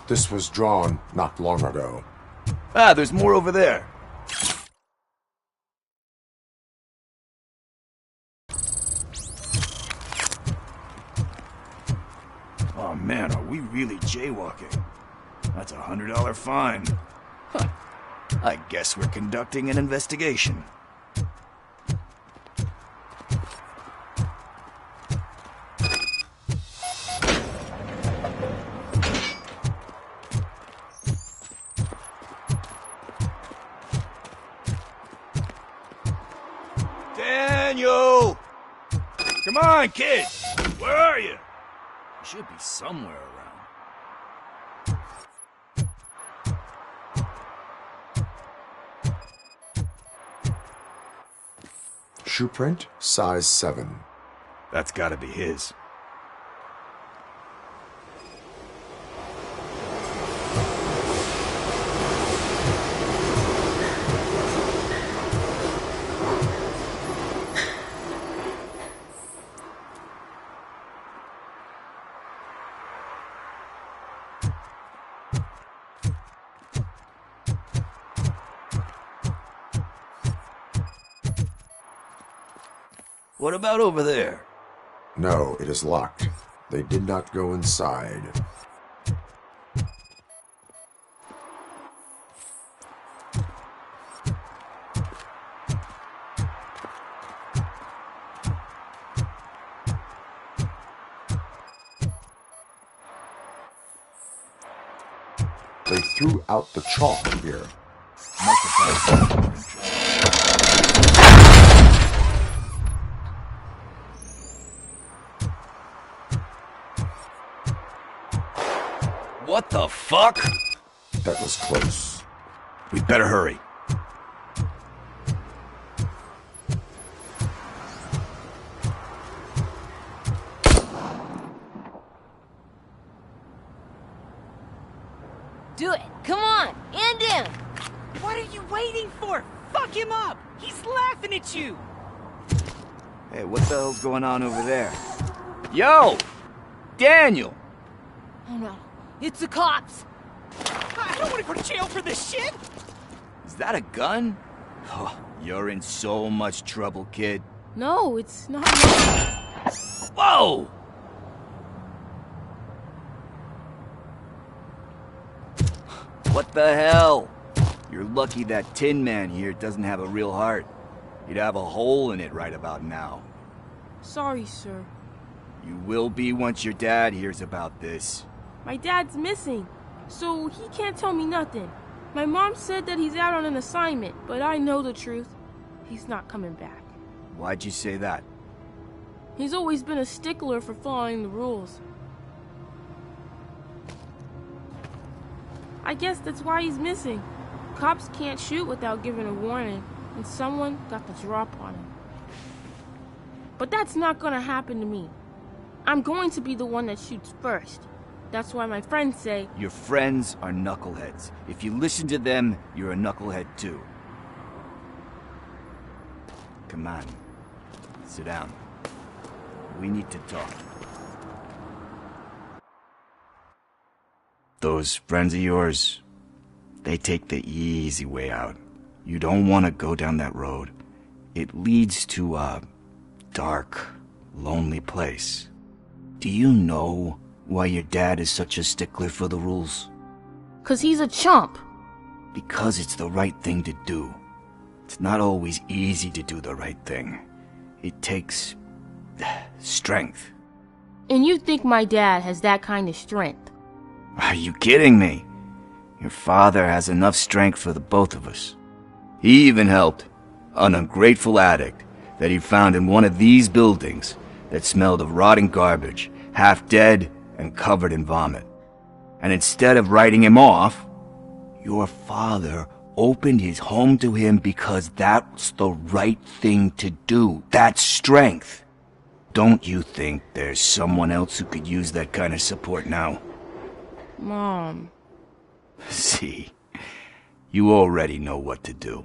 This was drawn not long ago. Ah, there's more over there. Oh man, are we really jaywalking? That's a $100 fine. Huh. I guess we're conducting an investigation. Daniel! Come on, kid! Where are you? You should be somewhere around. Shoe print, size 7. That's gotta be his. What about over there? No, it is locked. They did not go inside. They threw out the chalk here. What the fuck? That was close. We better hurry. Do it. Come on. End him. What are you waiting for? Fuck him up! He's laughing at you! Hey, what the hell's going on over there? Yo! Daniel! Oh no. It's the cops. I don't want to go to jail for this shit! Is that a gun? Oh, you're in so much trouble, kid. No, it's not. Whoa! What the hell? You're lucky that Tin Man here doesn't have a real heart. He'd have a hole in it right about now. Sorry, sir. You will be once your dad hears about this. My dad's missing, so he can't tell me nothing. My mom said that he's out on an assignment, but I know the truth. He's not coming back. Why'd you say that? He's always been a stickler for following the rules. I guess that's why he's missing. Cops can't shoot without giving a warning, and someone got the drop on him. But that's not gonna happen to me. I'm going to be the one that shoots first. That's why my friends say... Your friends are knuckleheads. If you listen to them, you're a knucklehead too. Come on. Sit down. We need to talk. Those friends of yours, they take the easy way out. You don't want to go down that road. It leads to a dark, lonely place. Do you know why your dad is such a stickler for the rules? 'Cause he's a chump. Because it's the right thing to do. It's not always easy to do the right thing. It takes strength. And you think my dad has that kind of strength? Are you kidding me? Your father has enough strength for the both of us. He even helped an ungrateful addict that he found in one of these buildings that smelled of rotting garbage, half dead and covered in vomit. And instead of writing him off, your father opened his home to him because that's the right thing to do. That's strength. Don't you think there's someone else who could use that kind of support now? Mom. See, you already know what to do.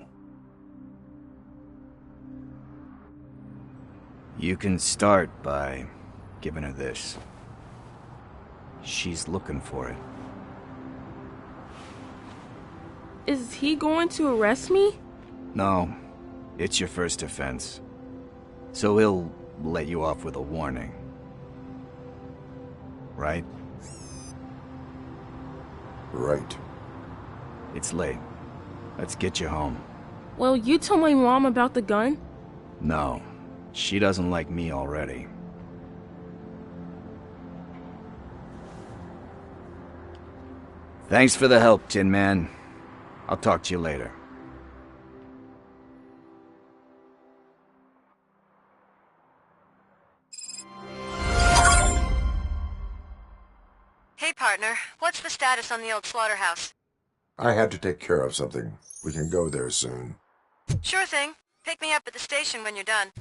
You can start by giving her this. She's looking for it. Is he going to arrest me? No, it's your first offense. So he'll let you off with a warning. Right? Right. It's late. Let's get you home. Well, you tell my mom about the gun? No, she doesn't like me already. Thanks for the help, Tin Man. I'll talk to you later. Hey, partner. What's the status on the old slaughterhouse? I had to take care of something. We can go there soon. Sure thing. Pick me up at the station when you're done.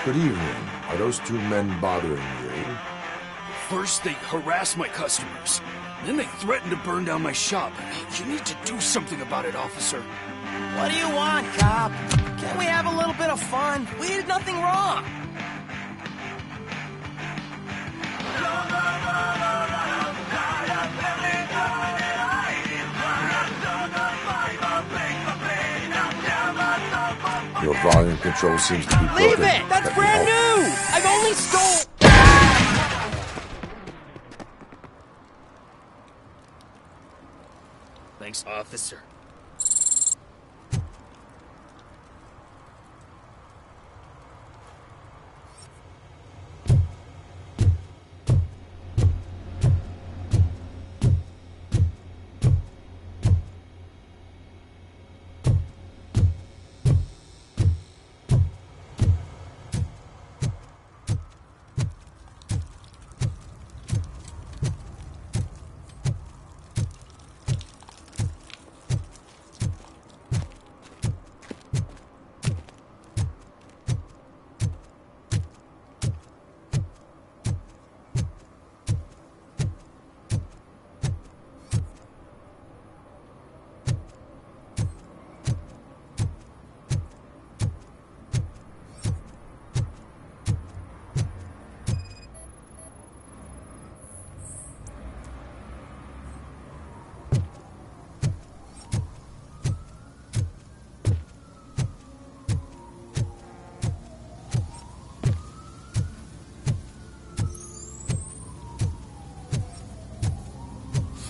Good evening. Are those two men bothering you? First, they harass my customers. Then they threaten to burn down my shop. You need to do something about it, officer. What do you want, cop? Can't we have a little bit of fun? We did nothing wrong. Your volume control seems to be broken. Leave it! That's Let me brand help. new! I've only stole... Thanks, officer.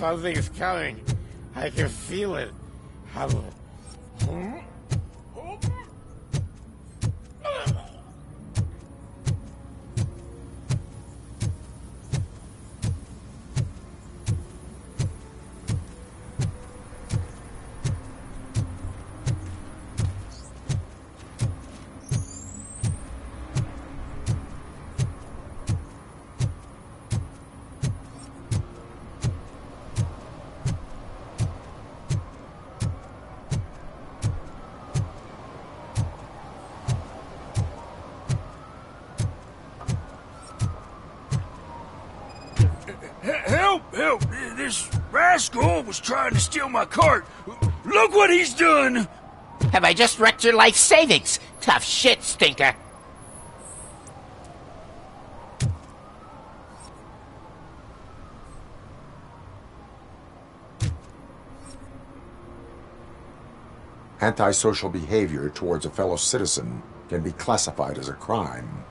Something's coming. I can feel it. Help! Help! This rascal was trying to steal my cart. Look what he's done! Have I just wrecked your life savings? Tough shit, stinker. Antisocial behavior towards a fellow citizen can be classified as a crime.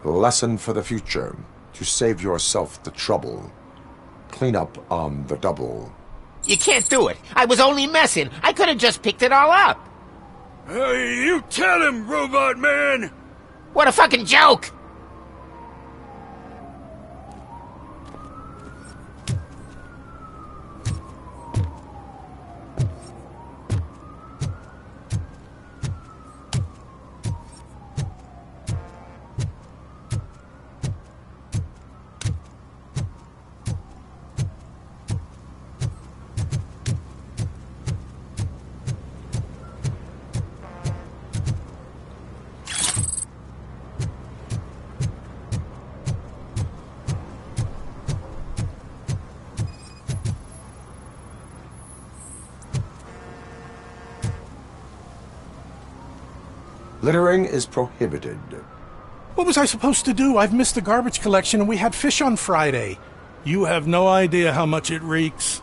Lesson for the future. To save yourself the trouble. Clean up on the double. You can't do it. I was only messing. I could have just picked it all up. You tell him, Robot Man! What a fucking joke! Littering is prohibited. What was I supposed to do? I've missed the garbage collection and we had fish on Friday. You have no idea how much it reeks.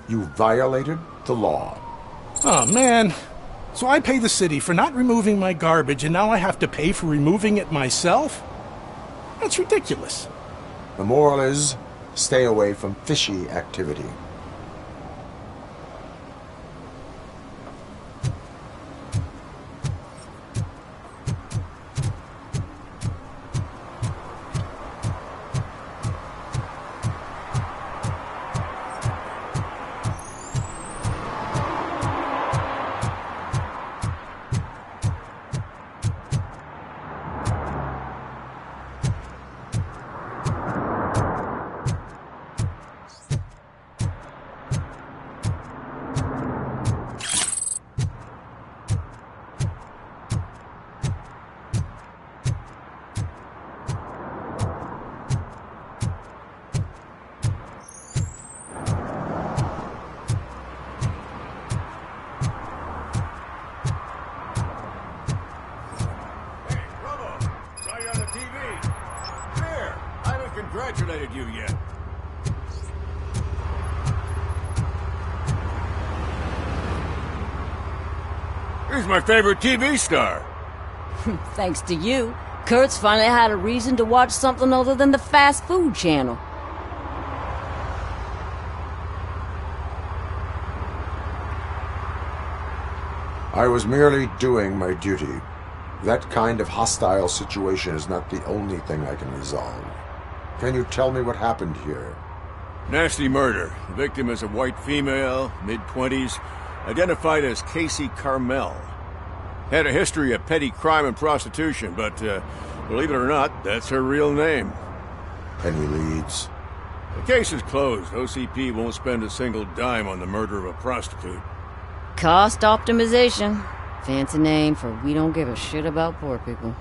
You violated the law. Oh, man. So I pay the city for not removing my garbage and now I have to pay for removing it myself? That's ridiculous. The moral is, stay away from fishy activity. He's my favorite TV star. Thanks to you, Kurt's finally had a reason to watch something other than the fast food channel. I was merely doing my duty. That kind of hostile situation is not the only thing I can resolve. Can you tell me what happened here? Nasty murder. The victim is a white female, mid-20s, identified as Casey Carmel. Had a history of petty crime and prostitution, but believe it or not, that's her real name. Any leads? The case is closed. OCP won't spend a single dime on the murder of a prostitute. Cost optimization. Fancy name for we don't give a shit about poor people.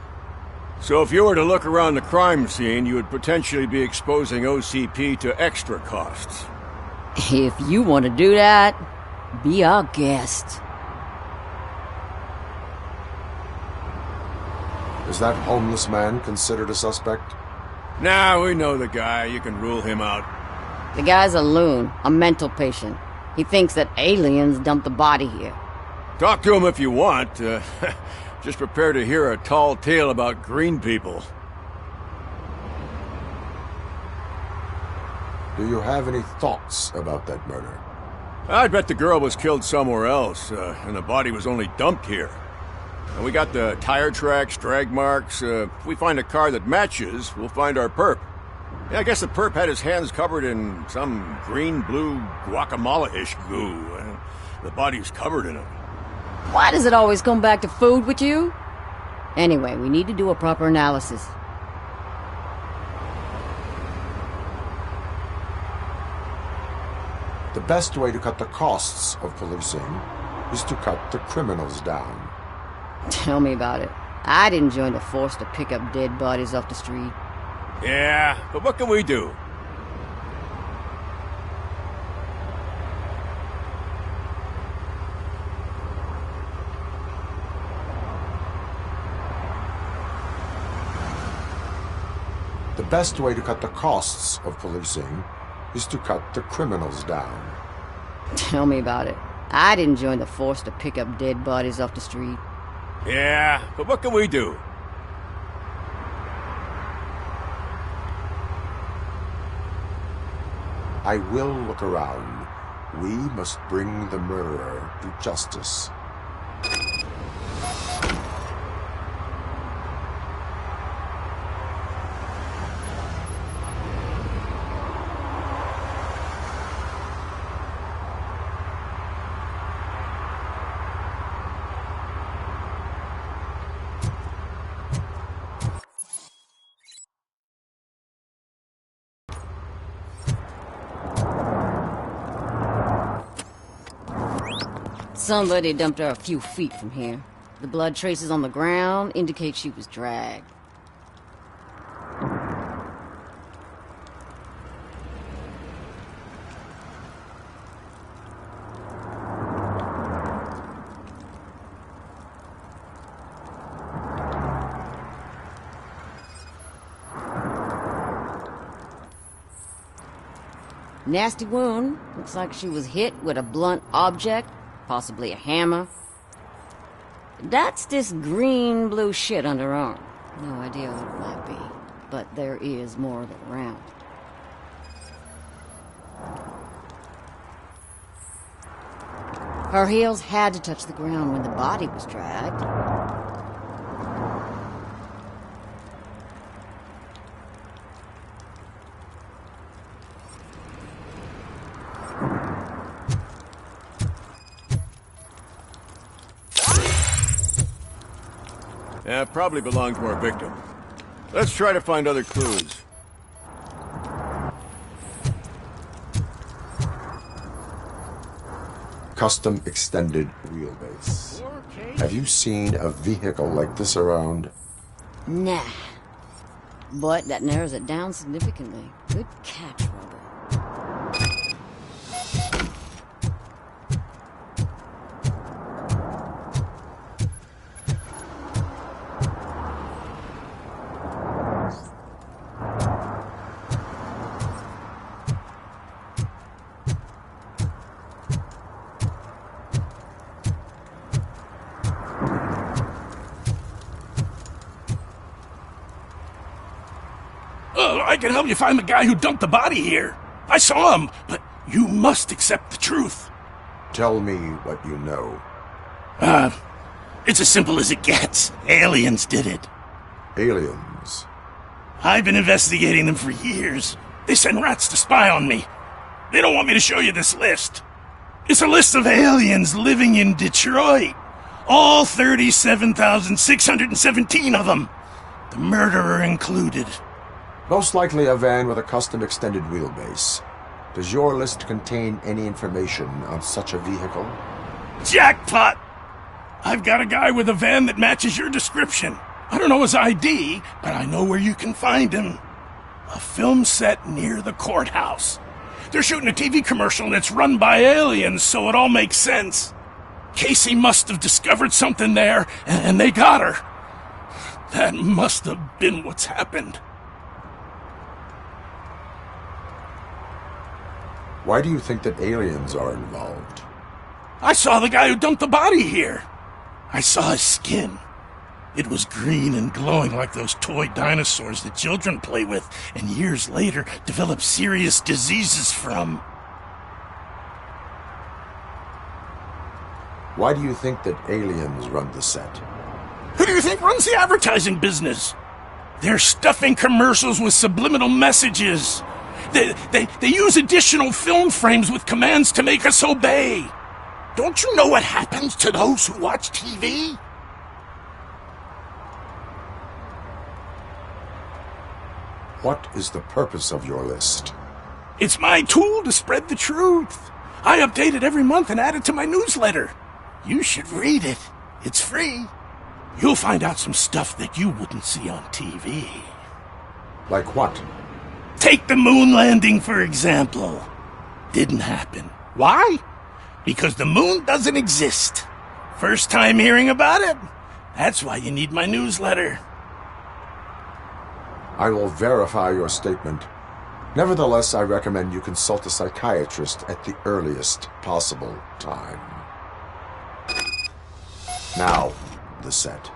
So if you were to look around the crime scene, you would potentially be exposing OCP to extra costs. If you want to do that, be our guest. Is that homeless man considered a suspect? Nah, we know the guy. You can rule him out. The guy's a loon, a mental patient. He thinks that aliens dumped the body here. Talk to him if you want. Just prepare to hear a tall tale about green people. Do you have any thoughts about that murder? I bet the girl was killed somewhere else, and the body was only dumped here. And we got the tire tracks, drag marks. If we find a car that matches, we'll find our perp. Yeah, I guess the perp had his hands covered in some green-blue guacamole-ish goo. The body's covered in it. Why does it always come back to food with you? Anyway, we need to do a proper analysis. The best way to cut the costs of policing is to cut the criminals down. Tell me about it. I didn't join the force to pick up dead bodies off the street. Yeah, but what can we do? The best way to cut the costs of policing is to cut the criminals down. Tell me about it. I didn't join the force to pick up dead bodies off the street. Yeah, but what can we do? I will look around. We must bring the murderer to justice. Somebody dumped her a few feet from here. The blood traces on the ground indicate she was dragged. Nasty wound. Looks like she was hit with a blunt object. Possibly a hammer. That's this green-blue shit on her arm. No idea what it might be, but there is more of it around. Her heels had to touch the ground when the body was dragged. Yeah, probably belonged to our victim. Let's try to find other clues. Custom extended wheelbase. Have you seen a vehicle like this around? Nah. But that narrows it down significantly. Good catch, Robo. I can help you find the guy who dumped the body here. I saw him, but you must accept the truth. Tell me what you know. It's as simple as it gets. Aliens did it. Aliens? I've been investigating them for years. They send rats to spy on me. They don't want me to show you this list. It's a list of aliens living in Detroit. All 37,617 of them. The murderer included. Most likely a van with a custom extended wheelbase. Does your list contain any information on such a vehicle? Jackpot! I've got a guy with a van that matches your description. I don't know his ID, but I know where you can find him. A film set near the courthouse. They're shooting a TV commercial and it's run by aliens, so it all makes sense. Casey must have discovered something there, and they got her. That must have been what's happened. Why do you think that aliens are involved? I saw the guy who dumped the body here. I saw his skin. It was green and glowing like those toy dinosaurs that children play with and years later develop serious diseases from. Why do you think that aliens run the set? Who do you think runs the advertising business? They're stuffing commercials with subliminal messages. They use additional film frames with commands to make us obey. Don't you know what happens to those who watch TV? What is the purpose of your list? It's my tool to spread the truth. I update it every month and add it to my newsletter. You should read it. It's free. You'll find out some stuff that you wouldn't see on TV. Like what? Take the moon landing, for example. Didn't happen. Why? Because the moon doesn't exist. First time hearing about it? That's why you need my newsletter. I will verify your statement. Nevertheless, I recommend you consult a psychiatrist at the earliest possible time. Now, the set.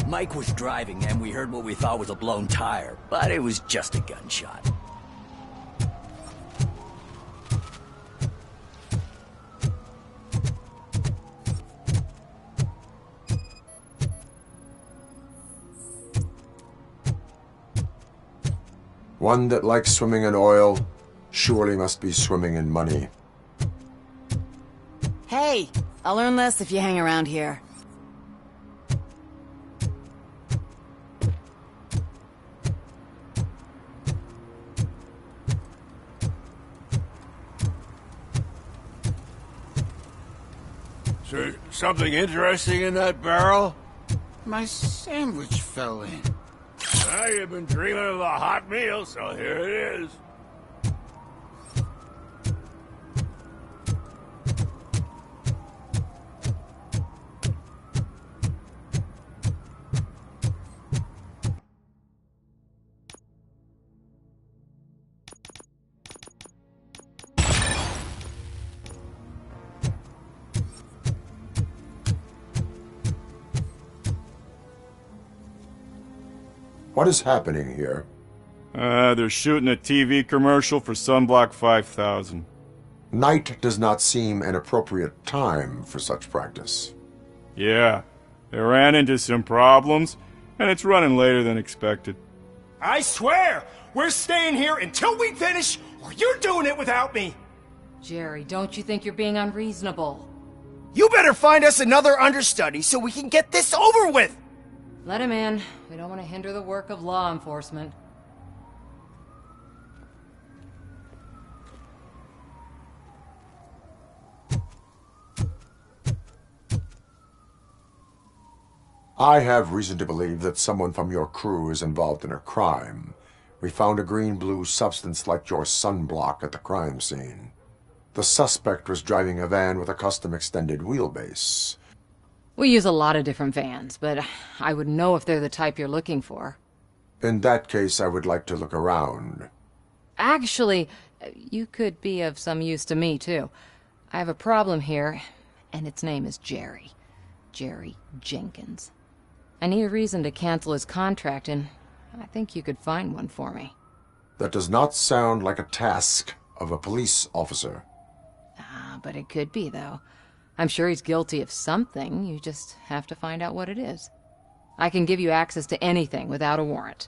Mike was driving and we heard what we thought was a blown tire, but it was just a gunshot. One that likes swimming in oil surely must be swimming in money. Hey, I'll learn less if you hang around here. So, something interesting in that barrel? My sandwich fell in. Well, you've been dreaming of a hot meal, so here it is. What is happening here? They're shooting a TV commercial for Sunblock 5000. Night does not seem an appropriate time for such practice. Yeah, they ran into some problems, and it's running later than expected. I swear, we're staying here until we finish, or you're doing it without me. Jerry, don't you think you're being unreasonable? You better find us another understudy so we can get this over with. Let him in. We don't want to hinder the work of law enforcement. I have reason to believe that someone from your crew is involved in a crime. We found a green-blue substance like your sunblock at the crime scene. The suspect was driving a van with a custom extended wheelbase. We use a lot of different vans, but I wouldn't know if they're the type you're looking for. In that case, I would like to look around. Actually, you could be of some use to me, too. I have a problem here, and its name is Jerry. Jerry Jenkins. I need a reason to cancel his contract, and I think you could find one for me. That does not sound like a task of a police officer. But it could be, though. I'm sure he's guilty of something. You just have to find out what it is. I can give you access to anything without a warrant.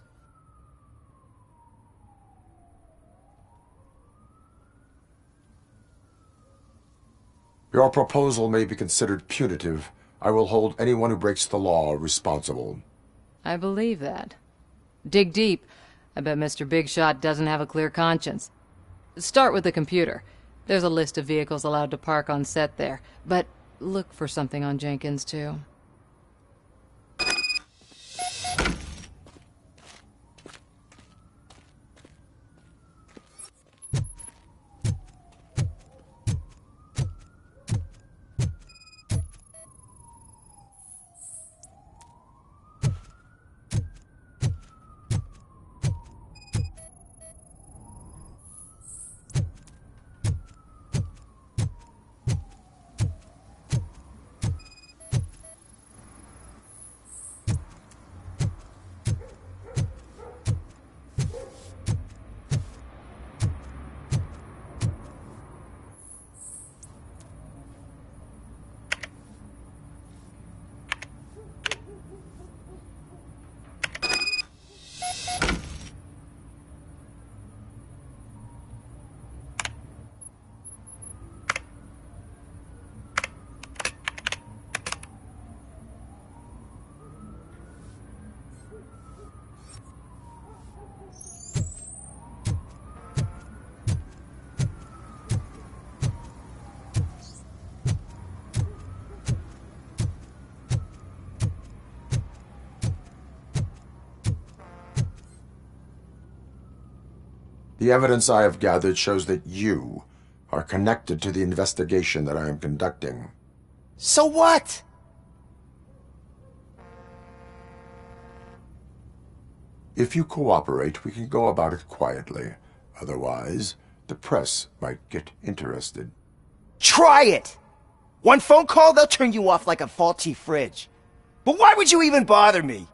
Your proposal may be considered punitive. I will hold anyone who breaks the law responsible. I believe that. Dig deep. I bet Mr. Big Shot doesn't have a clear conscience. Start with the computer. There's a list of vehicles allowed to park on set there, but look for something on Jenkins, too. The evidence I have gathered shows that you are connected to the investigation that I am conducting. So what? If you cooperate, we can go about it quietly. Otherwise, the press might get interested. Try it! One phone call, they'll turn you off like a faulty fridge. But why would you even bother me?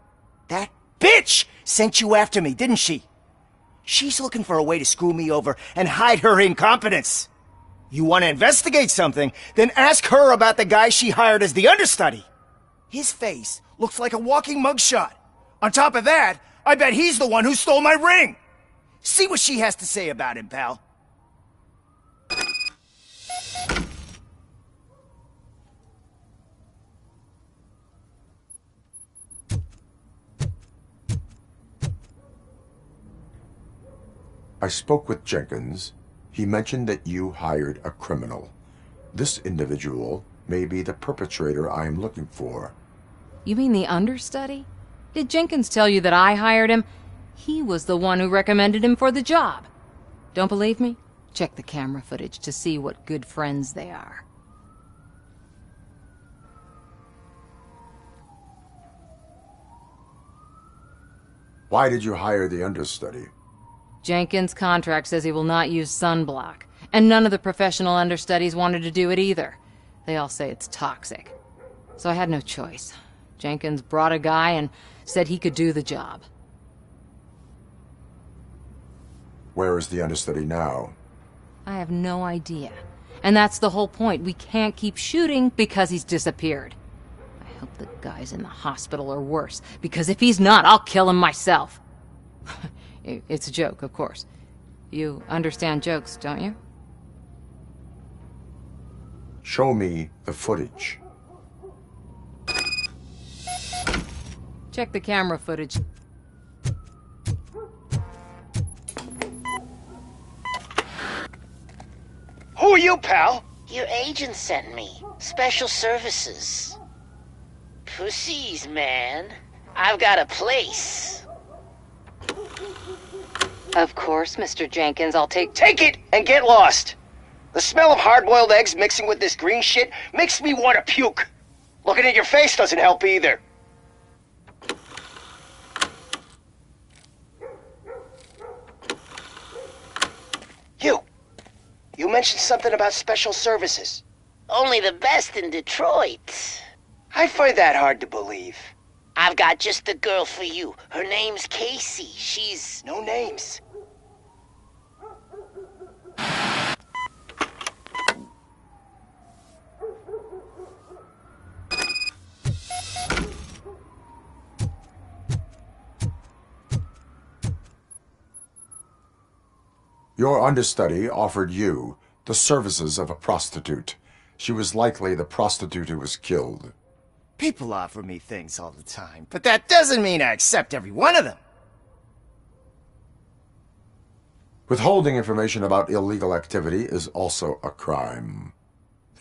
That bitch sent you after me, didn't she? She's looking for a way to screw me over and hide her incompetence. You want to investigate something, then ask her about the guy she hired as the understudy. His face looks like a walking mugshot. On top of that, I bet he's the one who stole my ring. See what she has to say about him, pal. I spoke with Jenkins. He mentioned that you hired a criminal. This individual may be the perpetrator I am looking for. You mean the understudy? Did Jenkins tell you that I hired him? He was the one who recommended him for the job. Don't believe me? Check the camera footage to see what good friends they are. Why did you hire the understudy? Jenkins' contract says he will not use sunblock, and none of the professional understudies wanted to do it either. They all say it's toxic. So I had no choice. Jenkins brought a guy and said he could do the job. Where is the understudy now? I have no idea. And that's the whole point. We can't keep shooting because he's disappeared. I hope the guy's in the hospital or worse, because if he's not, I'll kill him myself. It's a joke, of course. You understand jokes, don't you? Show me the footage. Check the camera footage. Who are you, pal? Your agent sent me. Special services. Pussies, man. I've got a place. Of course, Mr. Jenkins, I'll take it and get lost. The smell of hard-boiled eggs mixing with this green shit makes me want to puke. Looking at your face doesn't help either. You mentioned something about special services. Only the best in Detroit. I find that hard to believe. I've got just the girl for you. Her name's Casey. She's... No names. Your understudy offered you the services of a prostitute. She was likely the prostitute who was killed. People offer me things all the time, but that doesn't mean I accept every one of them. Withholding information about illegal activity is also a crime.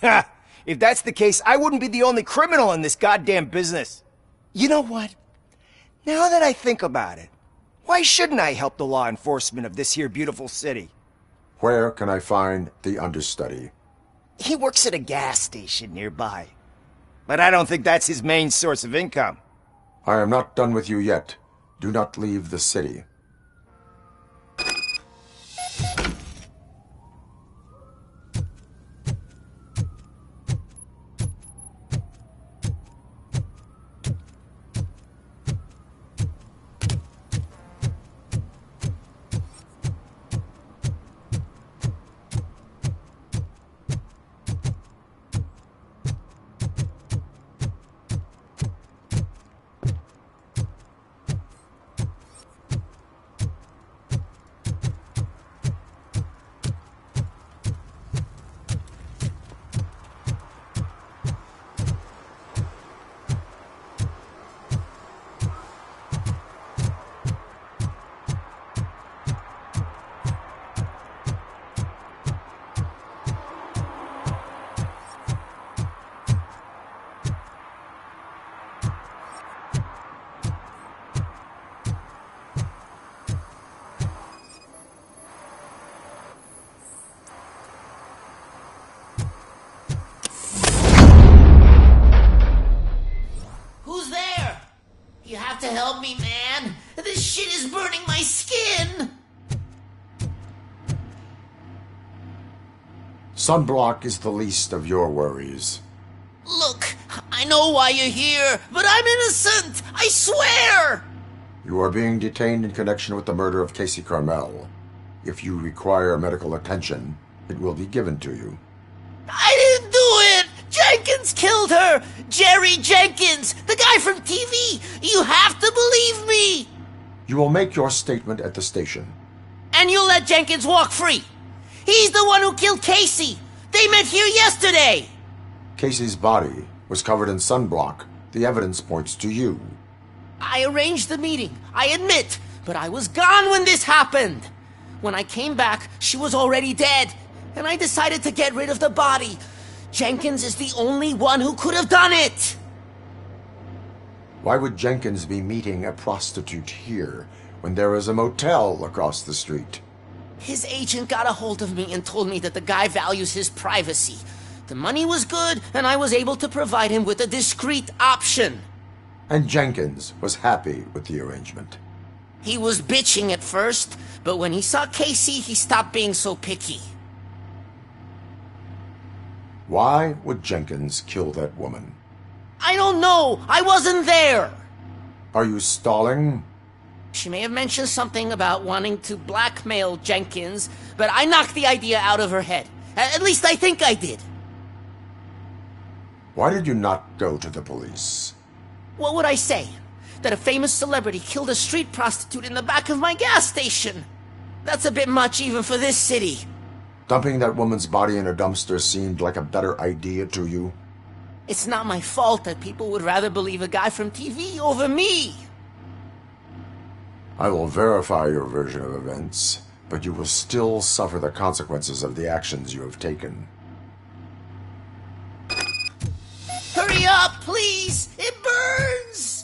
Ha! If that's the case, I wouldn't be the only criminal in this goddamn business. You know what? Now that I think about it, why shouldn't I help the law enforcement of this here beautiful city? Where can I find the understudy? He works at a gas station nearby. But I don't think that's his main source of income. I am not done with you yet. Do not leave the city. You have to help me, man. This shit is burning my skin. Sunblock is the least of your worries. Look, I know why you're here, but I'm innocent. I swear. You are being detained in connection with the murder of Casey Carmel. If you require medical attention, it will be given to you. I didn't do it! Jenkins killed her! Jerry Jenkins! The guy from TV! You have to believe me! You will make your statement at the station. And you'll let Jenkins walk free! He's the one who killed Casey! They met here yesterday! Casey's body was covered in sunblock. The evidence points to you. I arranged the meeting, I admit, but I was gone when this happened. When I came back, she was already dead, and I decided to get rid of the body. Jenkins is the only one who could have done it! Why would Jenkins be meeting a prostitute here when there is a motel across the street? His agent got a hold of me and told me that the guy values his privacy. The money was good, and I was able to provide him with a discreet option. And Jenkins was happy with the arrangement. He was bitching at first, but when he saw Casey, he stopped being so picky. Why would Jenkins kill that woman? I don't know! I wasn't there! Are you stalling? She may have mentioned something about wanting to blackmail Jenkins, but I knocked the idea out of her head. At least I think I did. Why did you not go to the police? What would I say? That a famous celebrity killed a street prostitute in the back of my gas station? That's a bit much even for this city. Dumping that woman's body in a dumpster seemed like a better idea to you? It's not my fault that people would rather believe a guy from TV over me. I will verify your version of events, but you will still suffer the consequences of the actions you have taken. Hurry up, please! It burns!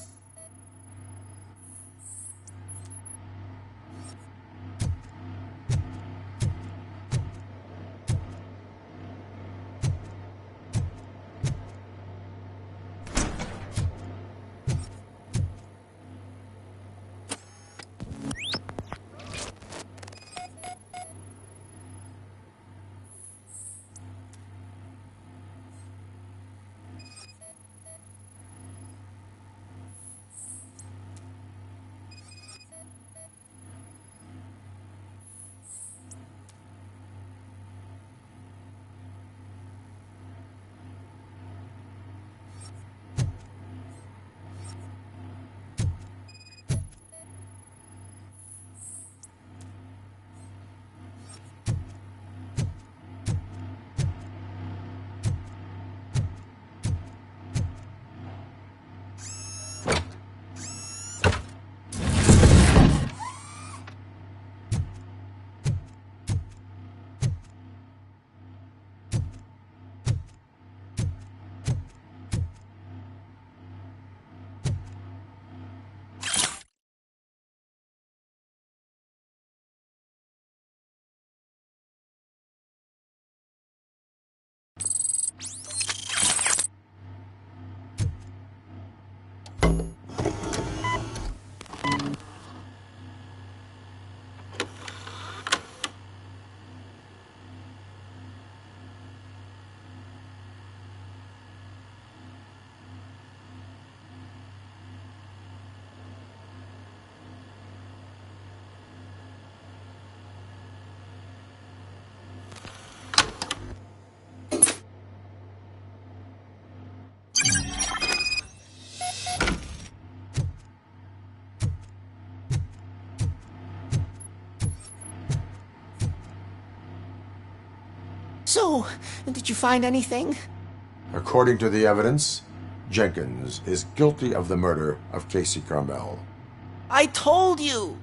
So, did you find anything? According to the evidence, Jenkins is guilty of the murder of Casey Carmel. I told you!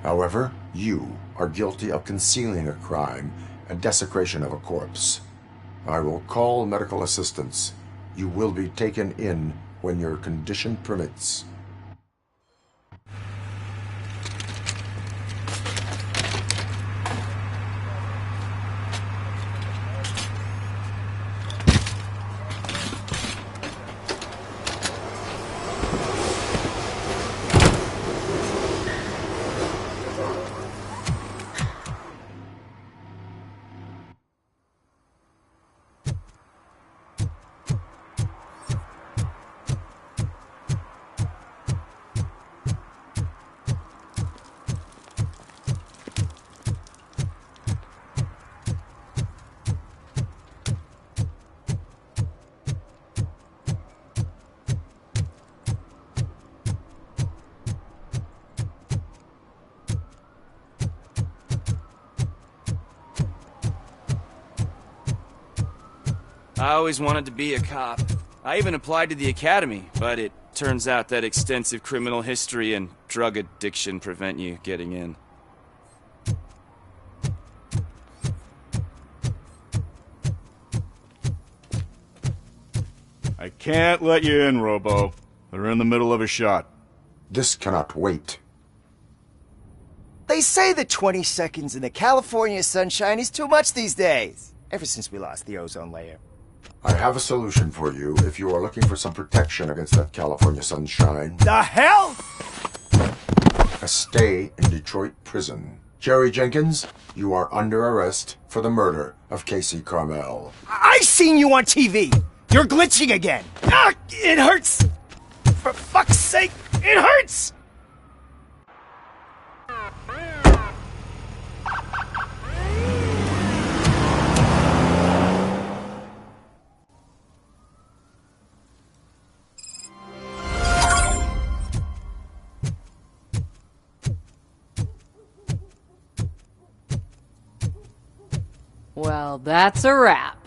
However, you are guilty of concealing a crime and desecration of a corpse. I will call medical assistance. You will be taken in when your condition permits. I always wanted to be a cop. I even applied to the academy, but it turns out that extensive criminal history and drug addiction prevent you getting in. I can't let you in, Robo. They're in the middle of a shot. This cannot wait. They say that 20 seconds in the California sunshine is too much these days. Ever since we lost the ozone layer. I have a solution for you if you are looking for some protection against that California sunshine. The hell? A stay in Detroit prison. Jerry Jenkins, you are under arrest for the murder of Casey Carmel. I seen you on TV. You're glitching again. Ah, it hurts. For fuck's sake, it hurts. Well, that's a wrap.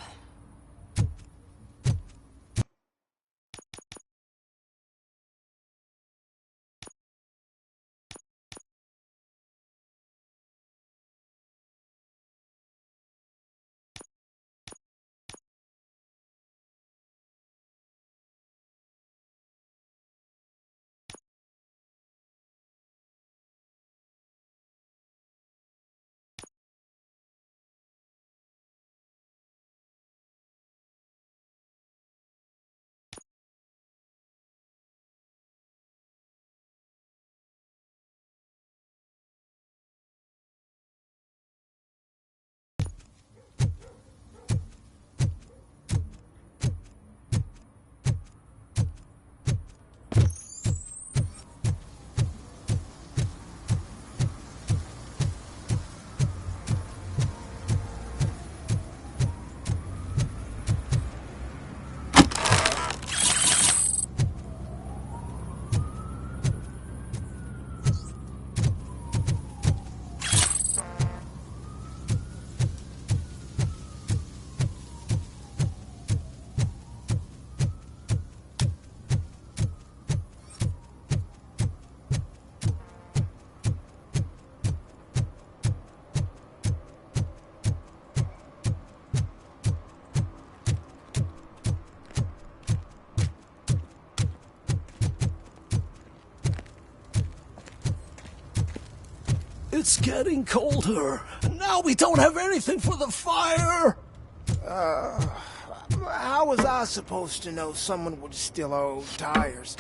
It's getting colder. Now we don't have anything for the fire. How was I supposed to know someone would steal our old tires?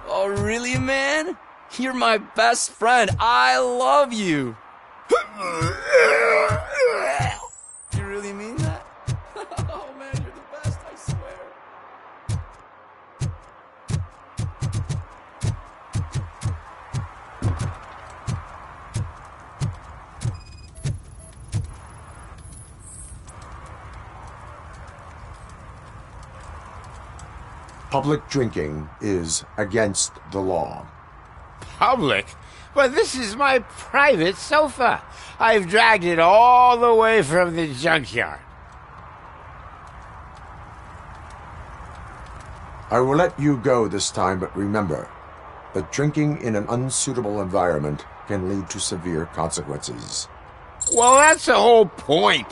Oh, really, man? You're my best friend. I love you. You really mean that? Oh, man, you're the best, I swear. Public drinking is against the law. Public? But this is my private sofa. I've dragged it all the way from the junkyard. I will let you go this time, but remember that drinking in an unsuitable environment can lead to severe consequences. Well, that's the whole point.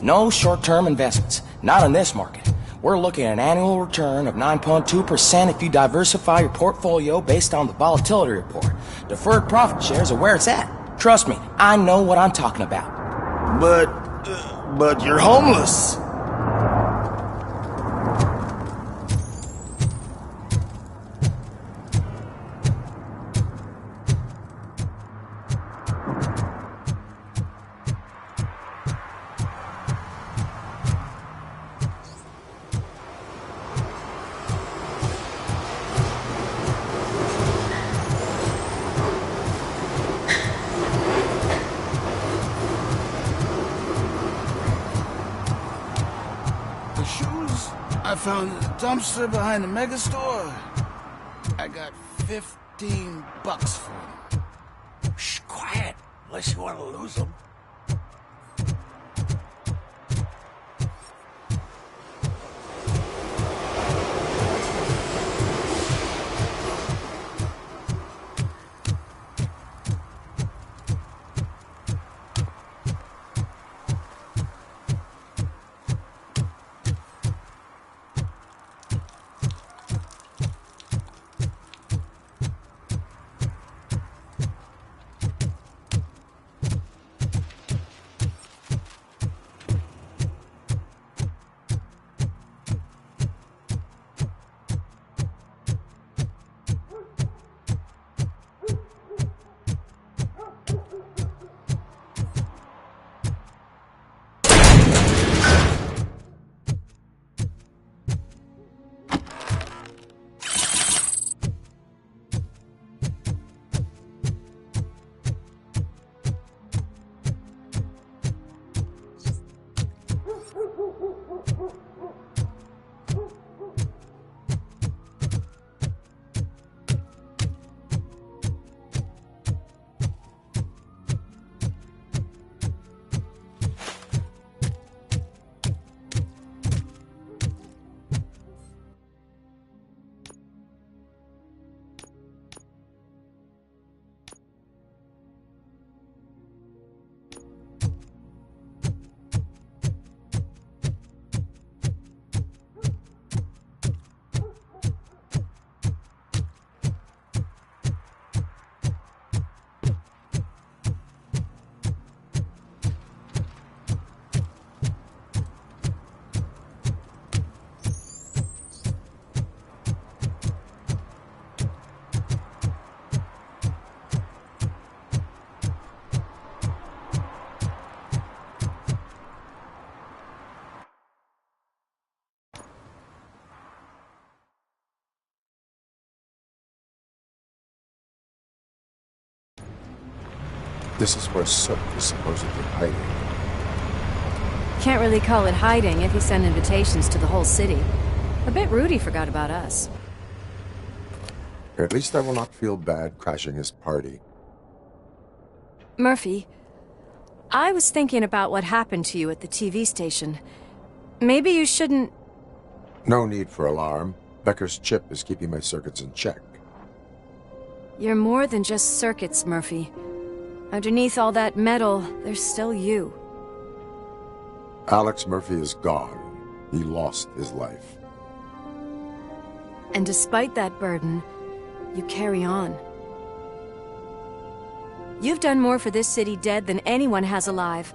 No short-term investments. Not in this market. We're looking at an annual return of 9.2% if you diversify your portfolio based on the volatility report. Deferred profit shares are where it's at. Trust me, I know what I'm talking about. But you're homeless. I found a dumpster behind the mega store. I got $15 for them. Shh, quiet, unless you want to lose them. This is where Sook is supposedly hiding. Can't really call it hiding if he sent invitations to the whole city. A bit rude he forgot about us. At least I will not feel bad crashing his party. Murphy, I was thinking about what happened to you at the TV station. Maybe you shouldn't... No need for alarm. Becker's chip is keeping my circuits in check. You're more than just circuits, Murphy. Underneath all that metal, there's still you. Alex Murphy is gone. He lost his life. And despite that burden, you carry on. You've done more for this city dead than anyone has alive.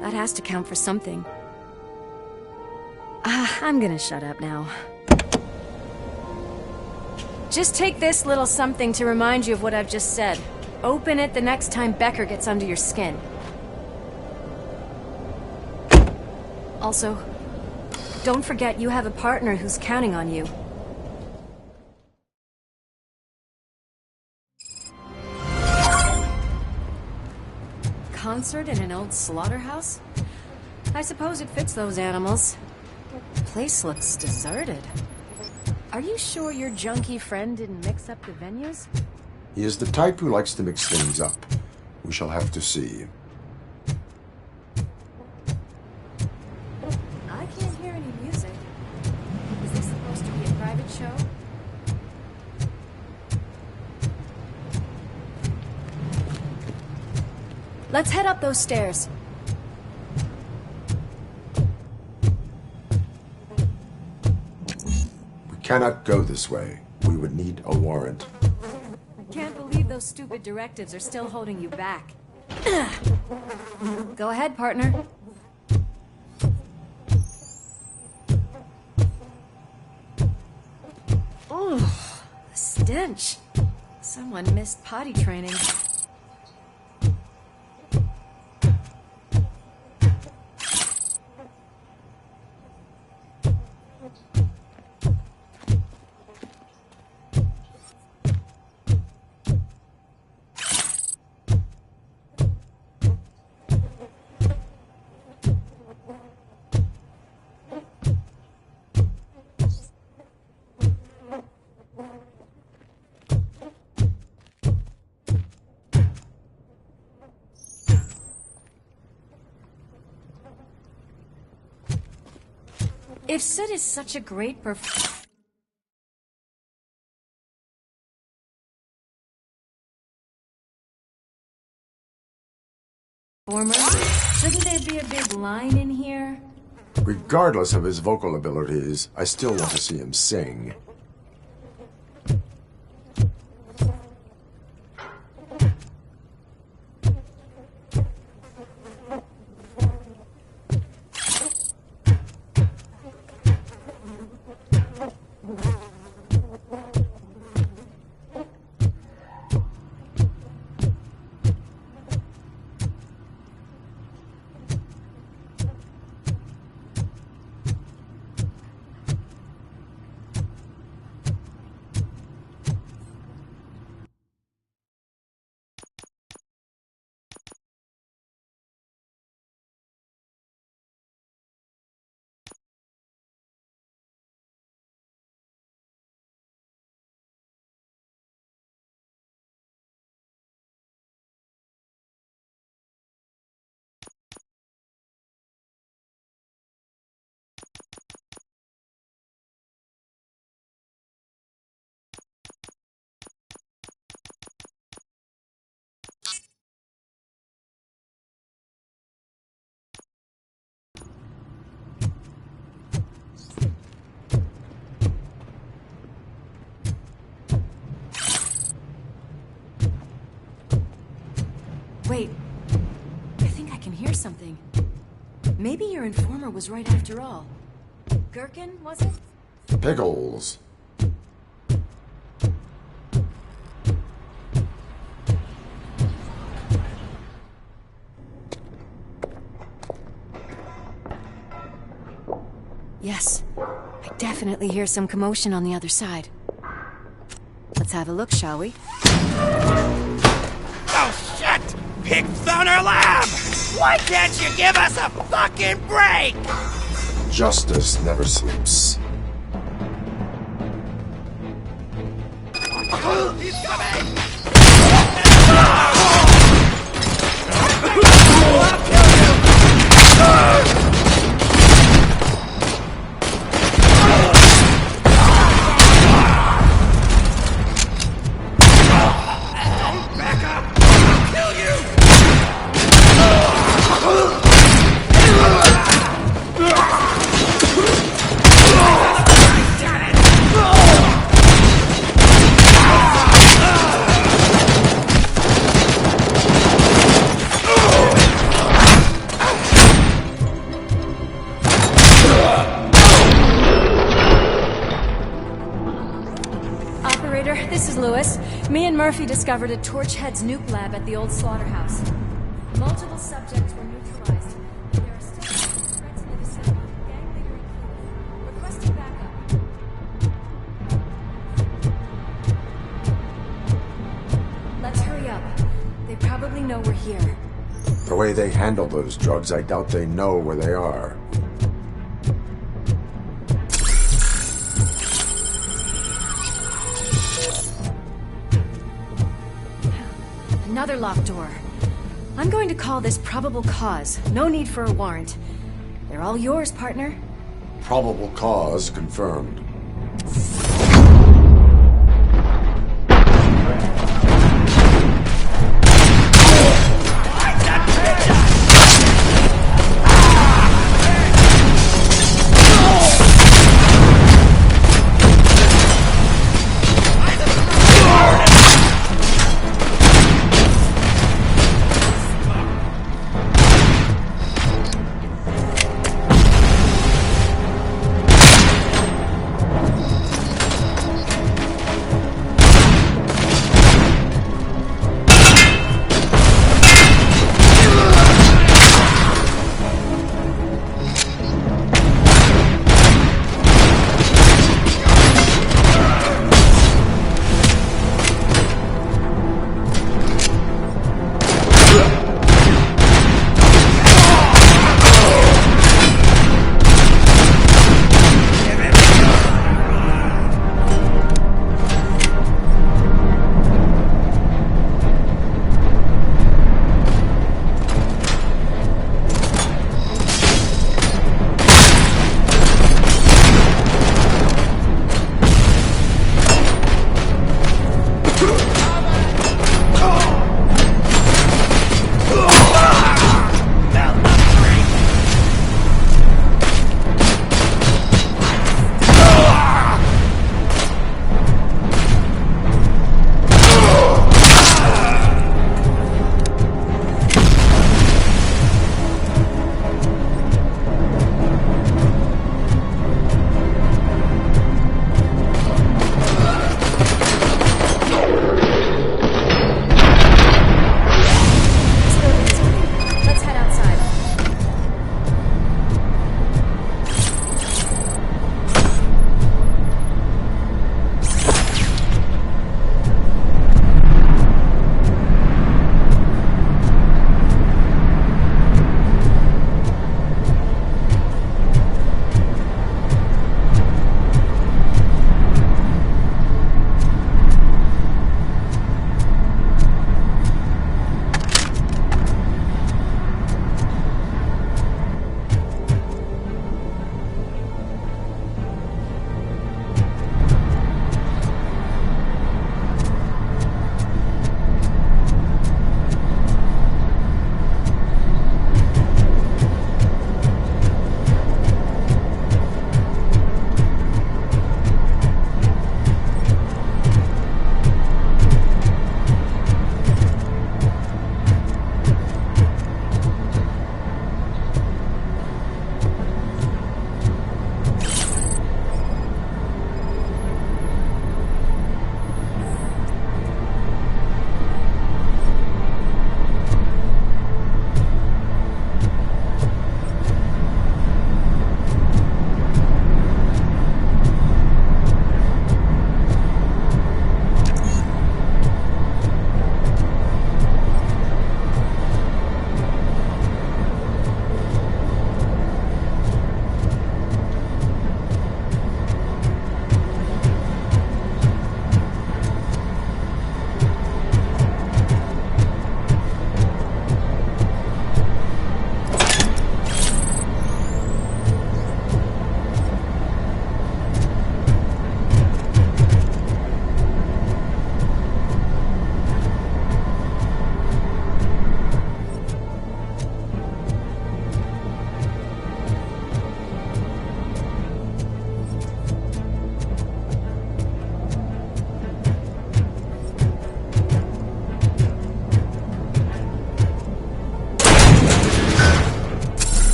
That has to count for something. I'm gonna shut up now. Just take this little something to remind you of what I've just said. Open it the next time Becker gets under your skin. Also, don't forget you have a partner who's counting on you. Concert in an old slaughterhouse? I suppose it fits those animals. The place looks deserted. Are you sure your junkie friend didn't mix up the venues? He is the type who likes to mix things up. We shall have to see. I can't hear any music. Is this supposed to be a private show? Let's head up those stairs. cannot go this way. We would need a warrant. I can't believe those stupid directives are still holding you back. Go ahead, partner. Ooh, the stench. Someone missed potty training. If Sid is such a great performer, shouldn't there be a big line in here? Regardless of his vocal abilities, I still want to see him sing. Wait, I think I can hear something. Maybe your informer was right after all. Gherkin, was it? Pickles. Yes, I definitely hear some commotion on the other side. Let's have a look, shall we? Oh, shit! Pigs on our lab! Why can't you give us a fucking break? Justice never sleeps. He's coming! Murphy discovered a Torchhead's nuke lab at the old slaughterhouse. Multiple subjects were neutralized. There are still threats in the vicinity. Gang leader included. Requesting backup. Let's hurry up. They probably know we're here. The way they handle those drugs, I doubt they know where they are. Another locked door. I'm going to call this probable cause. No need for a warrant. They're all yours, partner. Probable cause confirmed.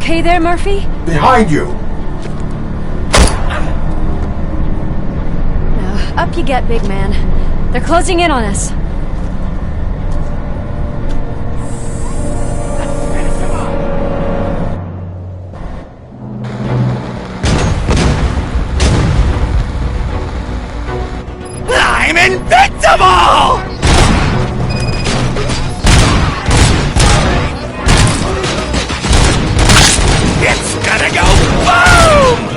okay there, Murphy? Behind you! Now, up you get, big man. They're closing in on us. I'm invincible! It's gonna go boom!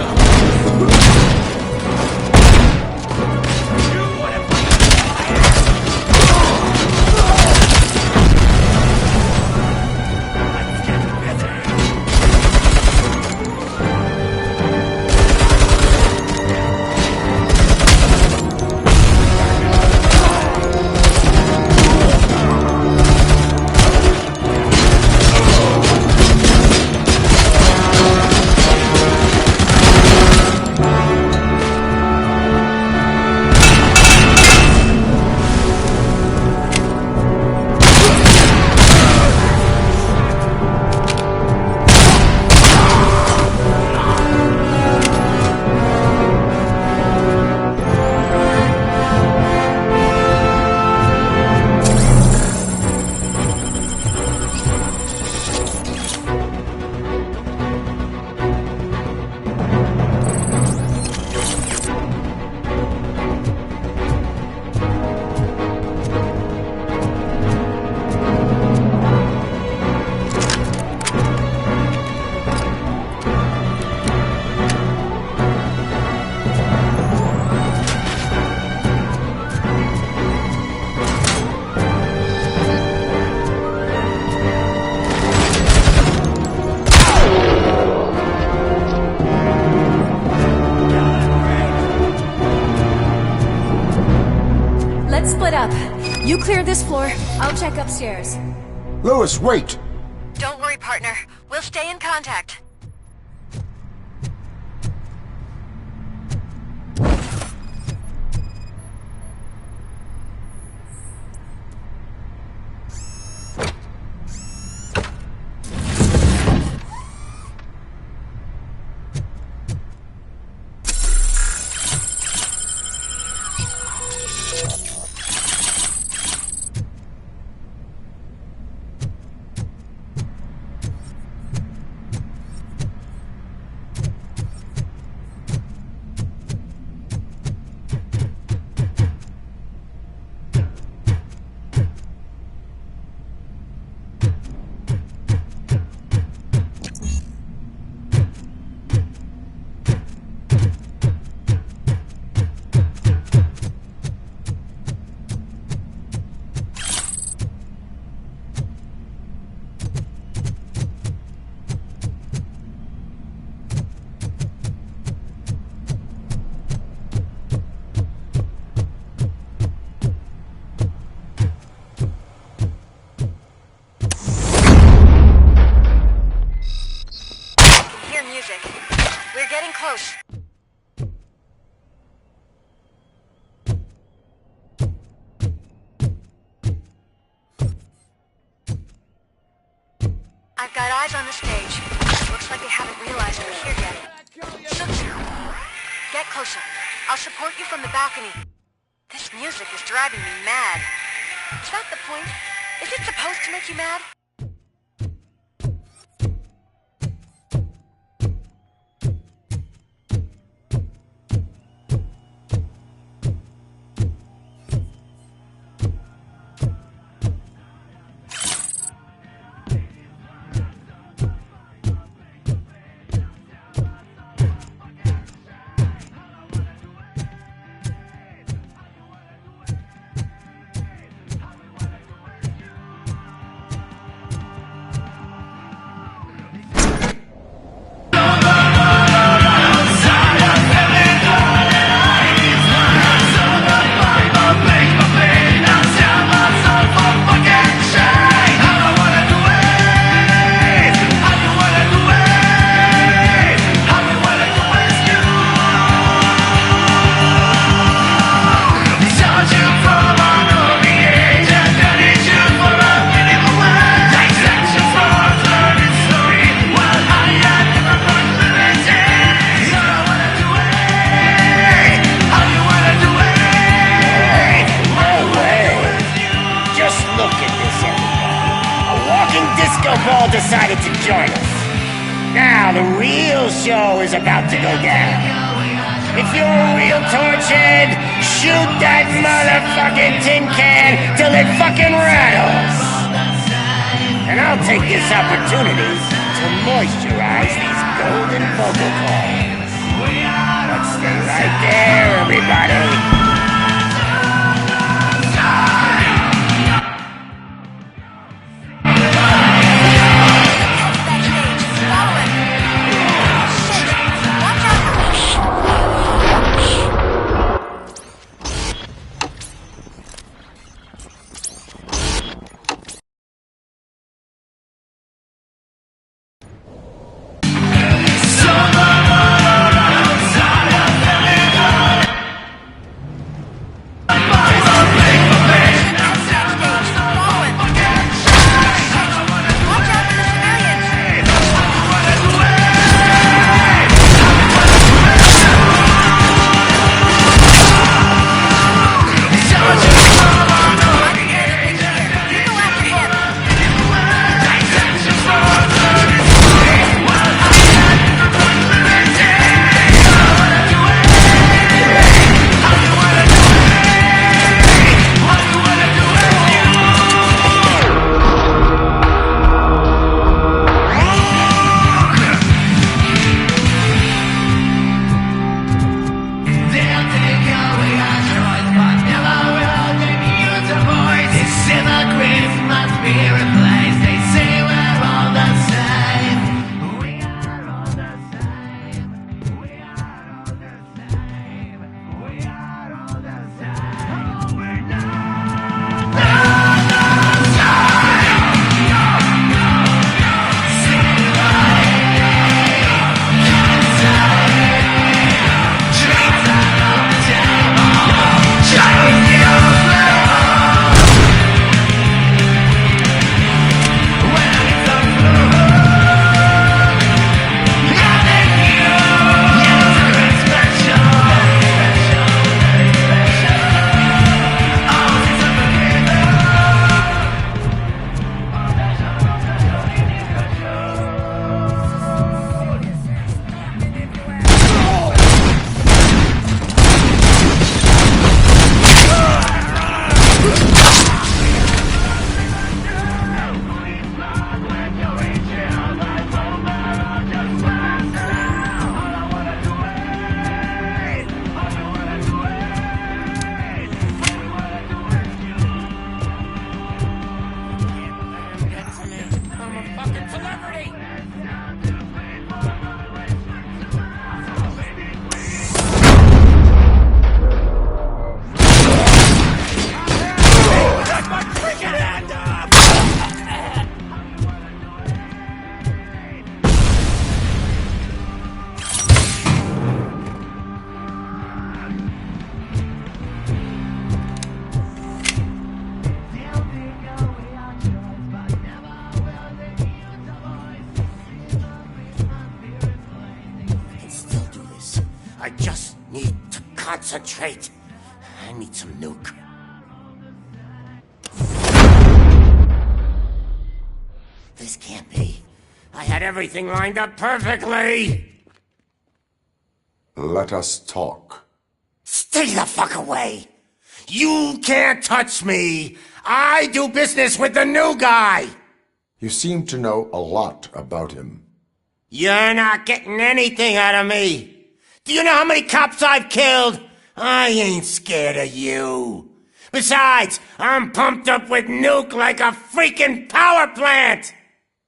Let's split up. You clear this floor, I'll check upstairs. Lewis, wait! Don't worry, partner. We'll stay in contact. We're getting close. I've got eyes on the stage. Looks like they haven't realized we're here yet. Get closer. I'll support you from the balcony. This music is driving me mad. Is that the point? Is it supposed to make you mad? fucking disco ball decided to join us. Now the real show is about to go down. If you're a real torchhead, shoot that motherfucking tin can till it fucking rattles. And I'll take this opportunity to moisturize these golden vocal cords. Let's stay right there, everybody. I just need to concentrate. I need some nuke. This can't be. I had everything lined up perfectly. Let us talk. Stay the fuck away. You can't touch me. I do business with the new guy. You seem to know a lot about him. You're not getting anything out of me. Do you know how many cops I've killed? I ain't scared of you. Besides, I'm pumped up with nuke like a freaking power plant.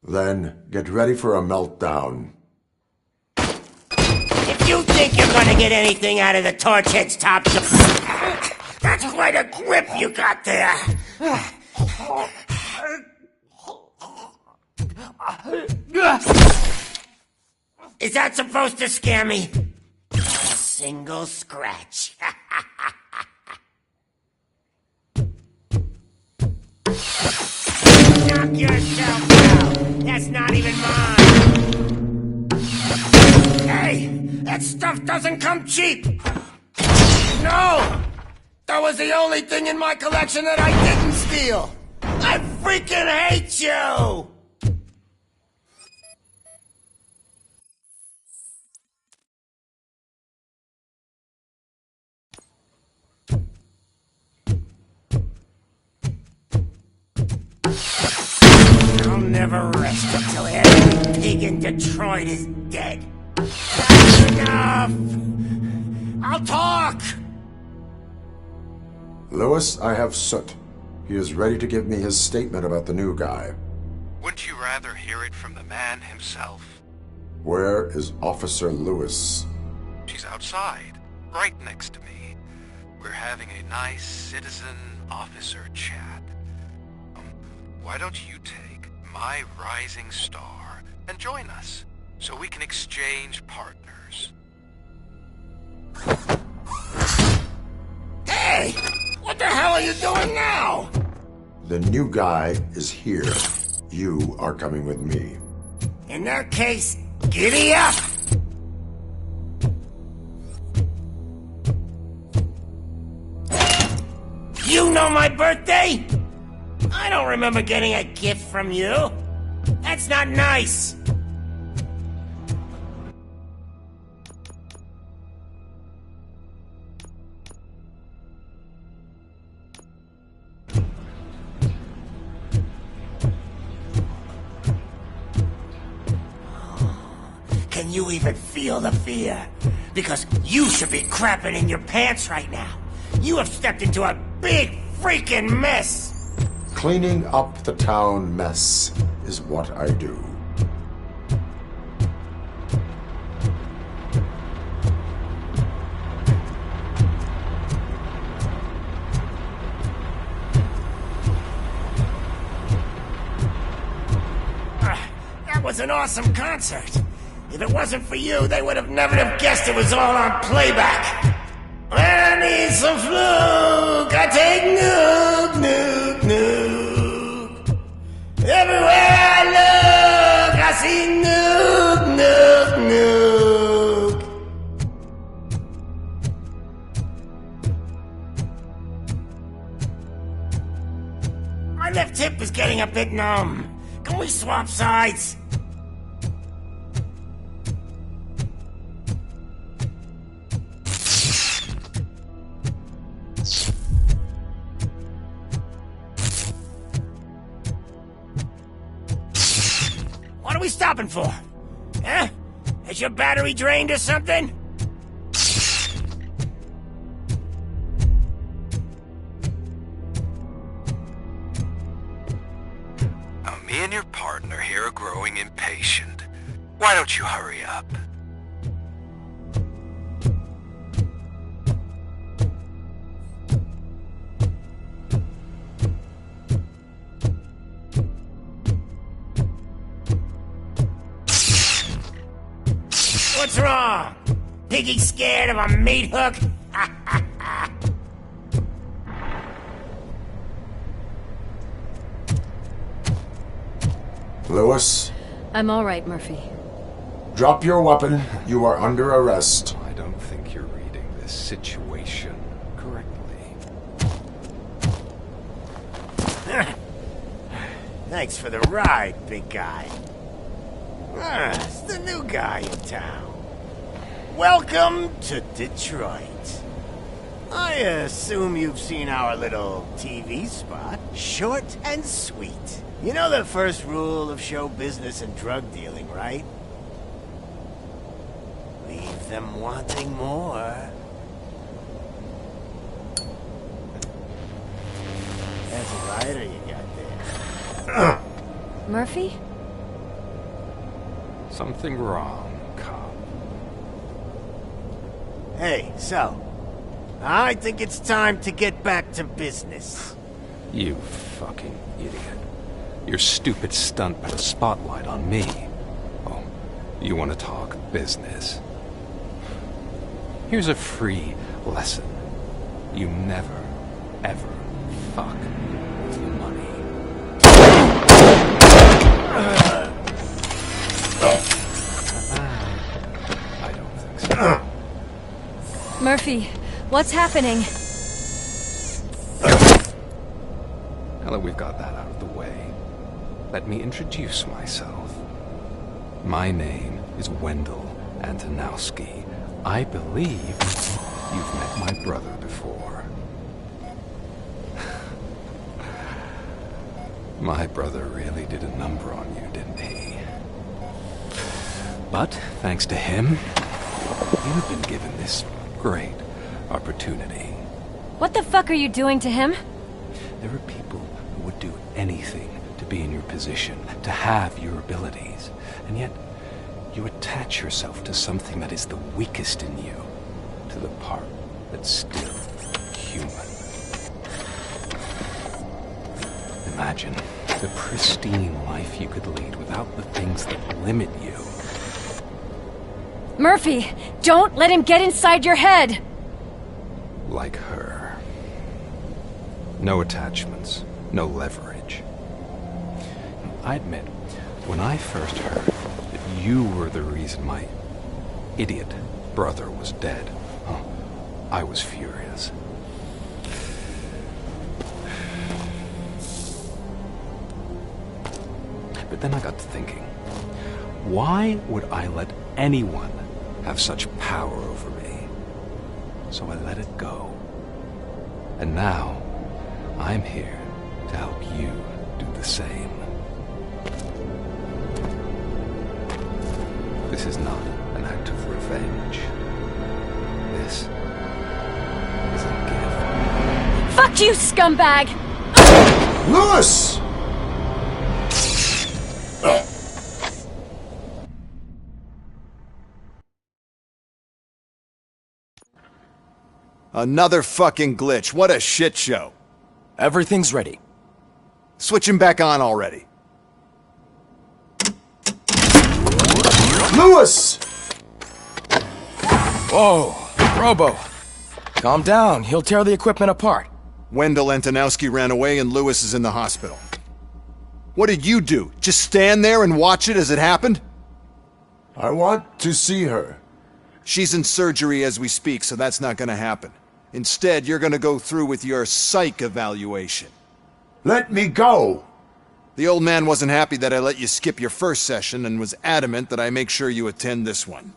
Then get ready for a meltdown. If you think you're gonna get anything out of the Torchhead's top... That's quite a grip you got there. Is that supposed to scare me? A single scratch. Knock yourself out. That's not even mine. Hey, that stuff doesn't come cheap. No! That was the only thing in my collection that I didn't steal. I freaking hate you! I'll never rest until every pig in Detroit is dead. That's enough! I'll talk! Lewis, I have Soot. He is ready to give me his statement about the new guy. Wouldn't you rather hear it from the man himself? Where is Officer Lewis? She's outside, right next to me. We're having a nice citizen-officer chat. Why don't you take my rising star and join us, so we can exchange partners? Hey! What the hell are you doing now? The new guy is here. You are coming with me. In that case, giddy up! You know my birthday? I don't remember getting a gift from you. That's not nice. Can you even feel the fear? Because you should be crapping in your pants right now. You have stepped into a big freaking mess. Cleaning up the town mess is what I do. That was an awesome concert. If it wasn't for you, they would have never have guessed it was all on playback. When I need some fluke, I take nuke, nuke, nuke. Everywhere I look, I see nuke, nuke, nuke. My left hip is getting a bit numb. Can we swap sides? What are we stopping for? Huh? Is your battery drained or something? Me and your partner here are growing impatient. Why don't you hurry up? What's wrong? Piggy scared of a meat hook? Lewis, I'm all right, Murphy. drop your weapon. You are under arrest. I don't think you're reading this situation correctly. Thanks for the ride, big guy. It's the new guy in town. Welcome to Detroit. I assume you've seen our little TV spot. Short and sweet. You know the first rule of show business and drug dealing, right? Leave them wanting more. That's a rider you got there. Murphy? Something wrong, cop. Hey, so, I think it's time to get back to business. You fucking idiot. Your stupid stunt put a spotlight on me. Oh, you want to talk business? Here's a free lesson. You never, ever fuck with money. I don't think so. Murphy, what's happening? Now that we've got that out of the way, let me introduce myself. My name is Wendell Antonowski. I believe you've met my brother before. My brother really did a number on you, didn't he? But, thanks to him, you've been given this great opportunity. What the fuck are you doing to him? There are people who would do anything to be in your position, to have your abilities, and yet you attach yourself to something that is the weakest in you, to the part that's still human. Imagine the pristine life you could lead without the things that limit you. Murphy, don't let him get inside your head! Like her. No attachments, no leverage. I admit, when I first heard that you were the reason my idiot brother was dead, I was furious. But then I got to thinking, why would I let anyone have such power over me? So I let it go. And now, I'm here to help you do the same. This is not an act of revenge. This is a gift. Fuck you, scumbag! Lewis! Another fucking glitch. What a shit show. Everything's ready. Switch him back on already. Lewis! Whoa, Robo. Calm down. He'll tear the equipment apart. Wendell Antonowski ran away and Lewis is in the hospital. What did you do? Just stand there and watch it as it happened? I want to see her. She's in surgery as we speak, so that's not gonna happen. Instead, you're gonna go through with your psych evaluation. Let me go! The old man wasn't happy that I let you skip your first session and was adamant that I make sure you attend this one.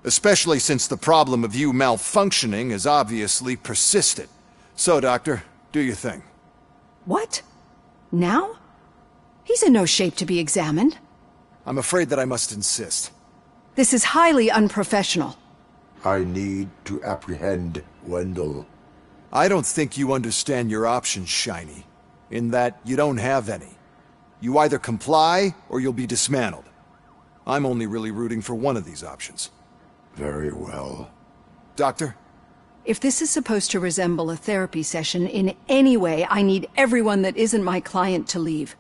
Especially since the problem of you malfunctioning has obviously persisted. So, Doctor, do your thing. What? Now? He's in no shape to be examined. I'm afraid that I must insist. This is highly unprofessional. I need to apprehend Wendell. I don't think you understand your options, Shiny. In that you don't have any. You either comply, or you'll be dismantled. I'm only really rooting for one of these options. Very well. Doctor? If this is supposed to resemble a therapy session in any way, I need everyone that isn't my client to leave.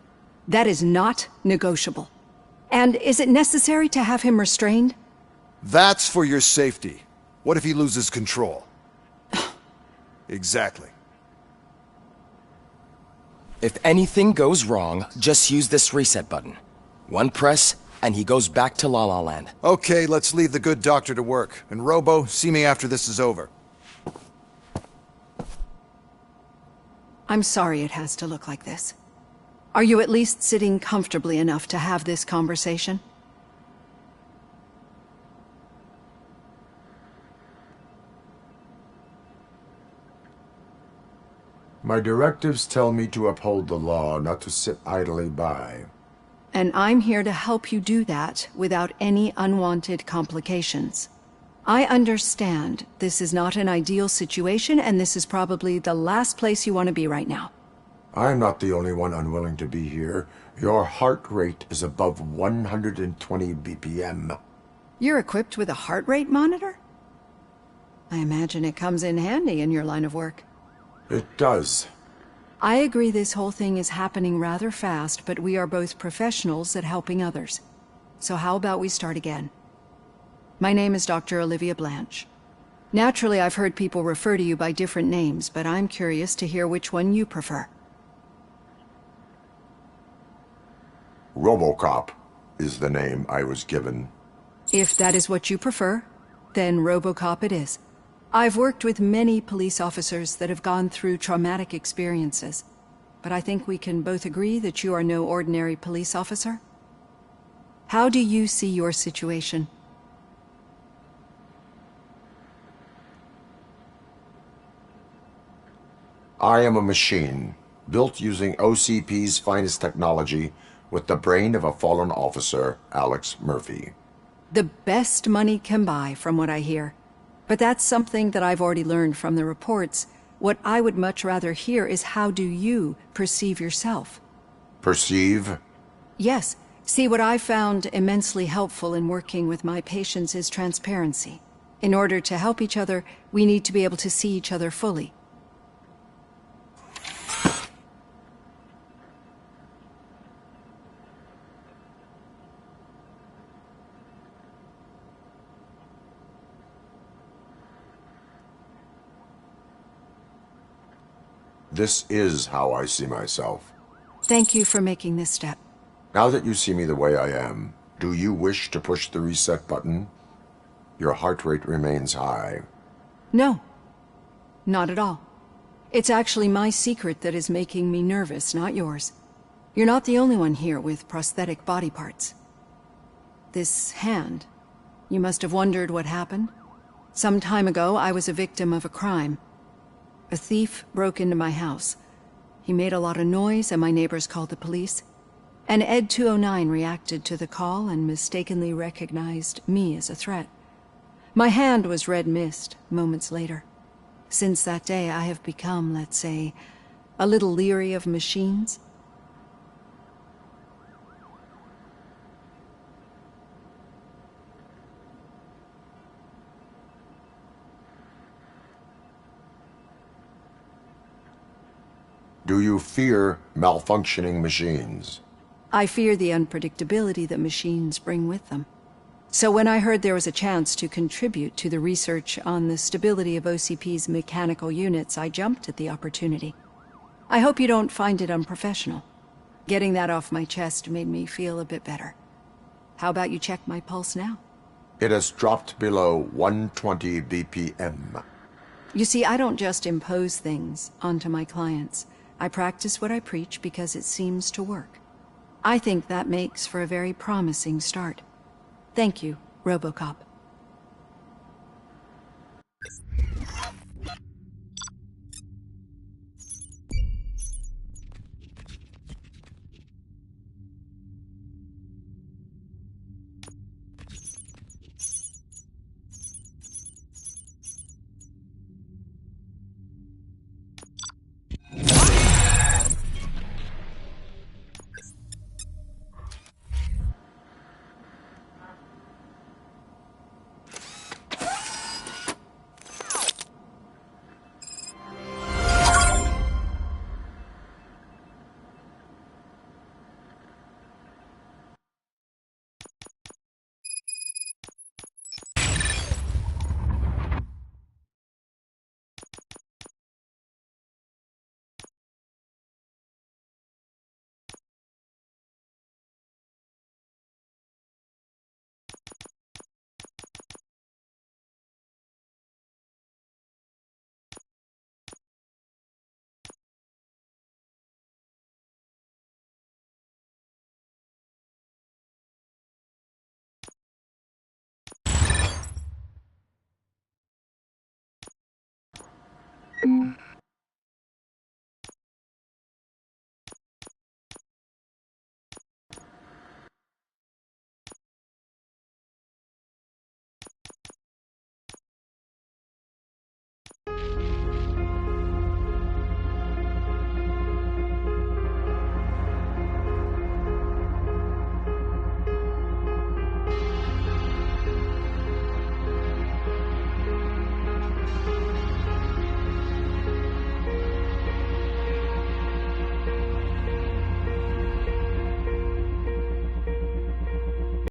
That is not negotiable. And is it necessary to have him restrained? That's for your safety. What if he loses control? Exactly. If anything goes wrong, just use this reset button. One press, and he goes back to La La Land. Okay, let's leave the good doctor to work. And Robo, see me after this is over. I'm sorry it has to look like this. Are you at least sitting comfortably enough to have this conversation? My directives tell me to uphold the law, not to sit idly by. And I'm here to help you do that without any unwanted complications. I understand this is not an ideal situation, and this is probably the last place you want to be right now. I'm not the only one unwilling to be here. Your heart rate is above 120 BPM. You're equipped with a heart rate monitor? I imagine it comes in handy in your line of work. It does. I agree this whole thing is happening rather fast, but we are both professionals at helping others. So how about we start again? My name is Dr. Olivia Blanche. Naturally, I've heard people refer to you by different names, but I'm curious to hear which one you prefer. RoboCop is the name I was given. If that is what you prefer, then RoboCop it is. I've worked with many police officers that have gone through traumatic experiences, but I think we can both agree that you are no ordinary police officer. How do you see your situation? I am a machine, built using OCP's finest technology with the brain of a fallen officer, Alex Murphy. The best money can buy, from what I hear. But that's something that I've already learned from the reports. What I would much rather hear is how do you perceive yourself? Perceive? Yes. See, what I found immensely helpful in working with my patients is transparency. In order to help each other, we need to be able to see each other fully. This is how I see myself. Thank you for making this step. Now that you see me the way I am, do you wish to push the reset button? Your heart rate remains high. No. Not at all. It's actually my secret that is making me nervous, not yours. You're not the only one here with prosthetic body parts. This hand, you must have wondered what happened. Some time ago, I was a victim of a crime. A thief broke into my house. He made a lot of noise and my neighbors called the police. And Ed 209 reacted to the call and mistakenly recognized me as a threat. My hand was red mist moments later. Since that day, I have become, let's say, a little leery of machines. Do you fear malfunctioning machines? I fear the unpredictability that machines bring with them. So when I heard there was a chance to contribute to the research on the stability of OCP's mechanical units, I jumped at the opportunity. I hope you don't find it unprofessional. Getting that off my chest made me feel a bit better. How about you check my pulse now? It has dropped below 120 BPM. You see, I don't just impose things onto my clients. I practice what I preach because it seems to work. I think that makes for a very promising start. Thank you, RoboCop.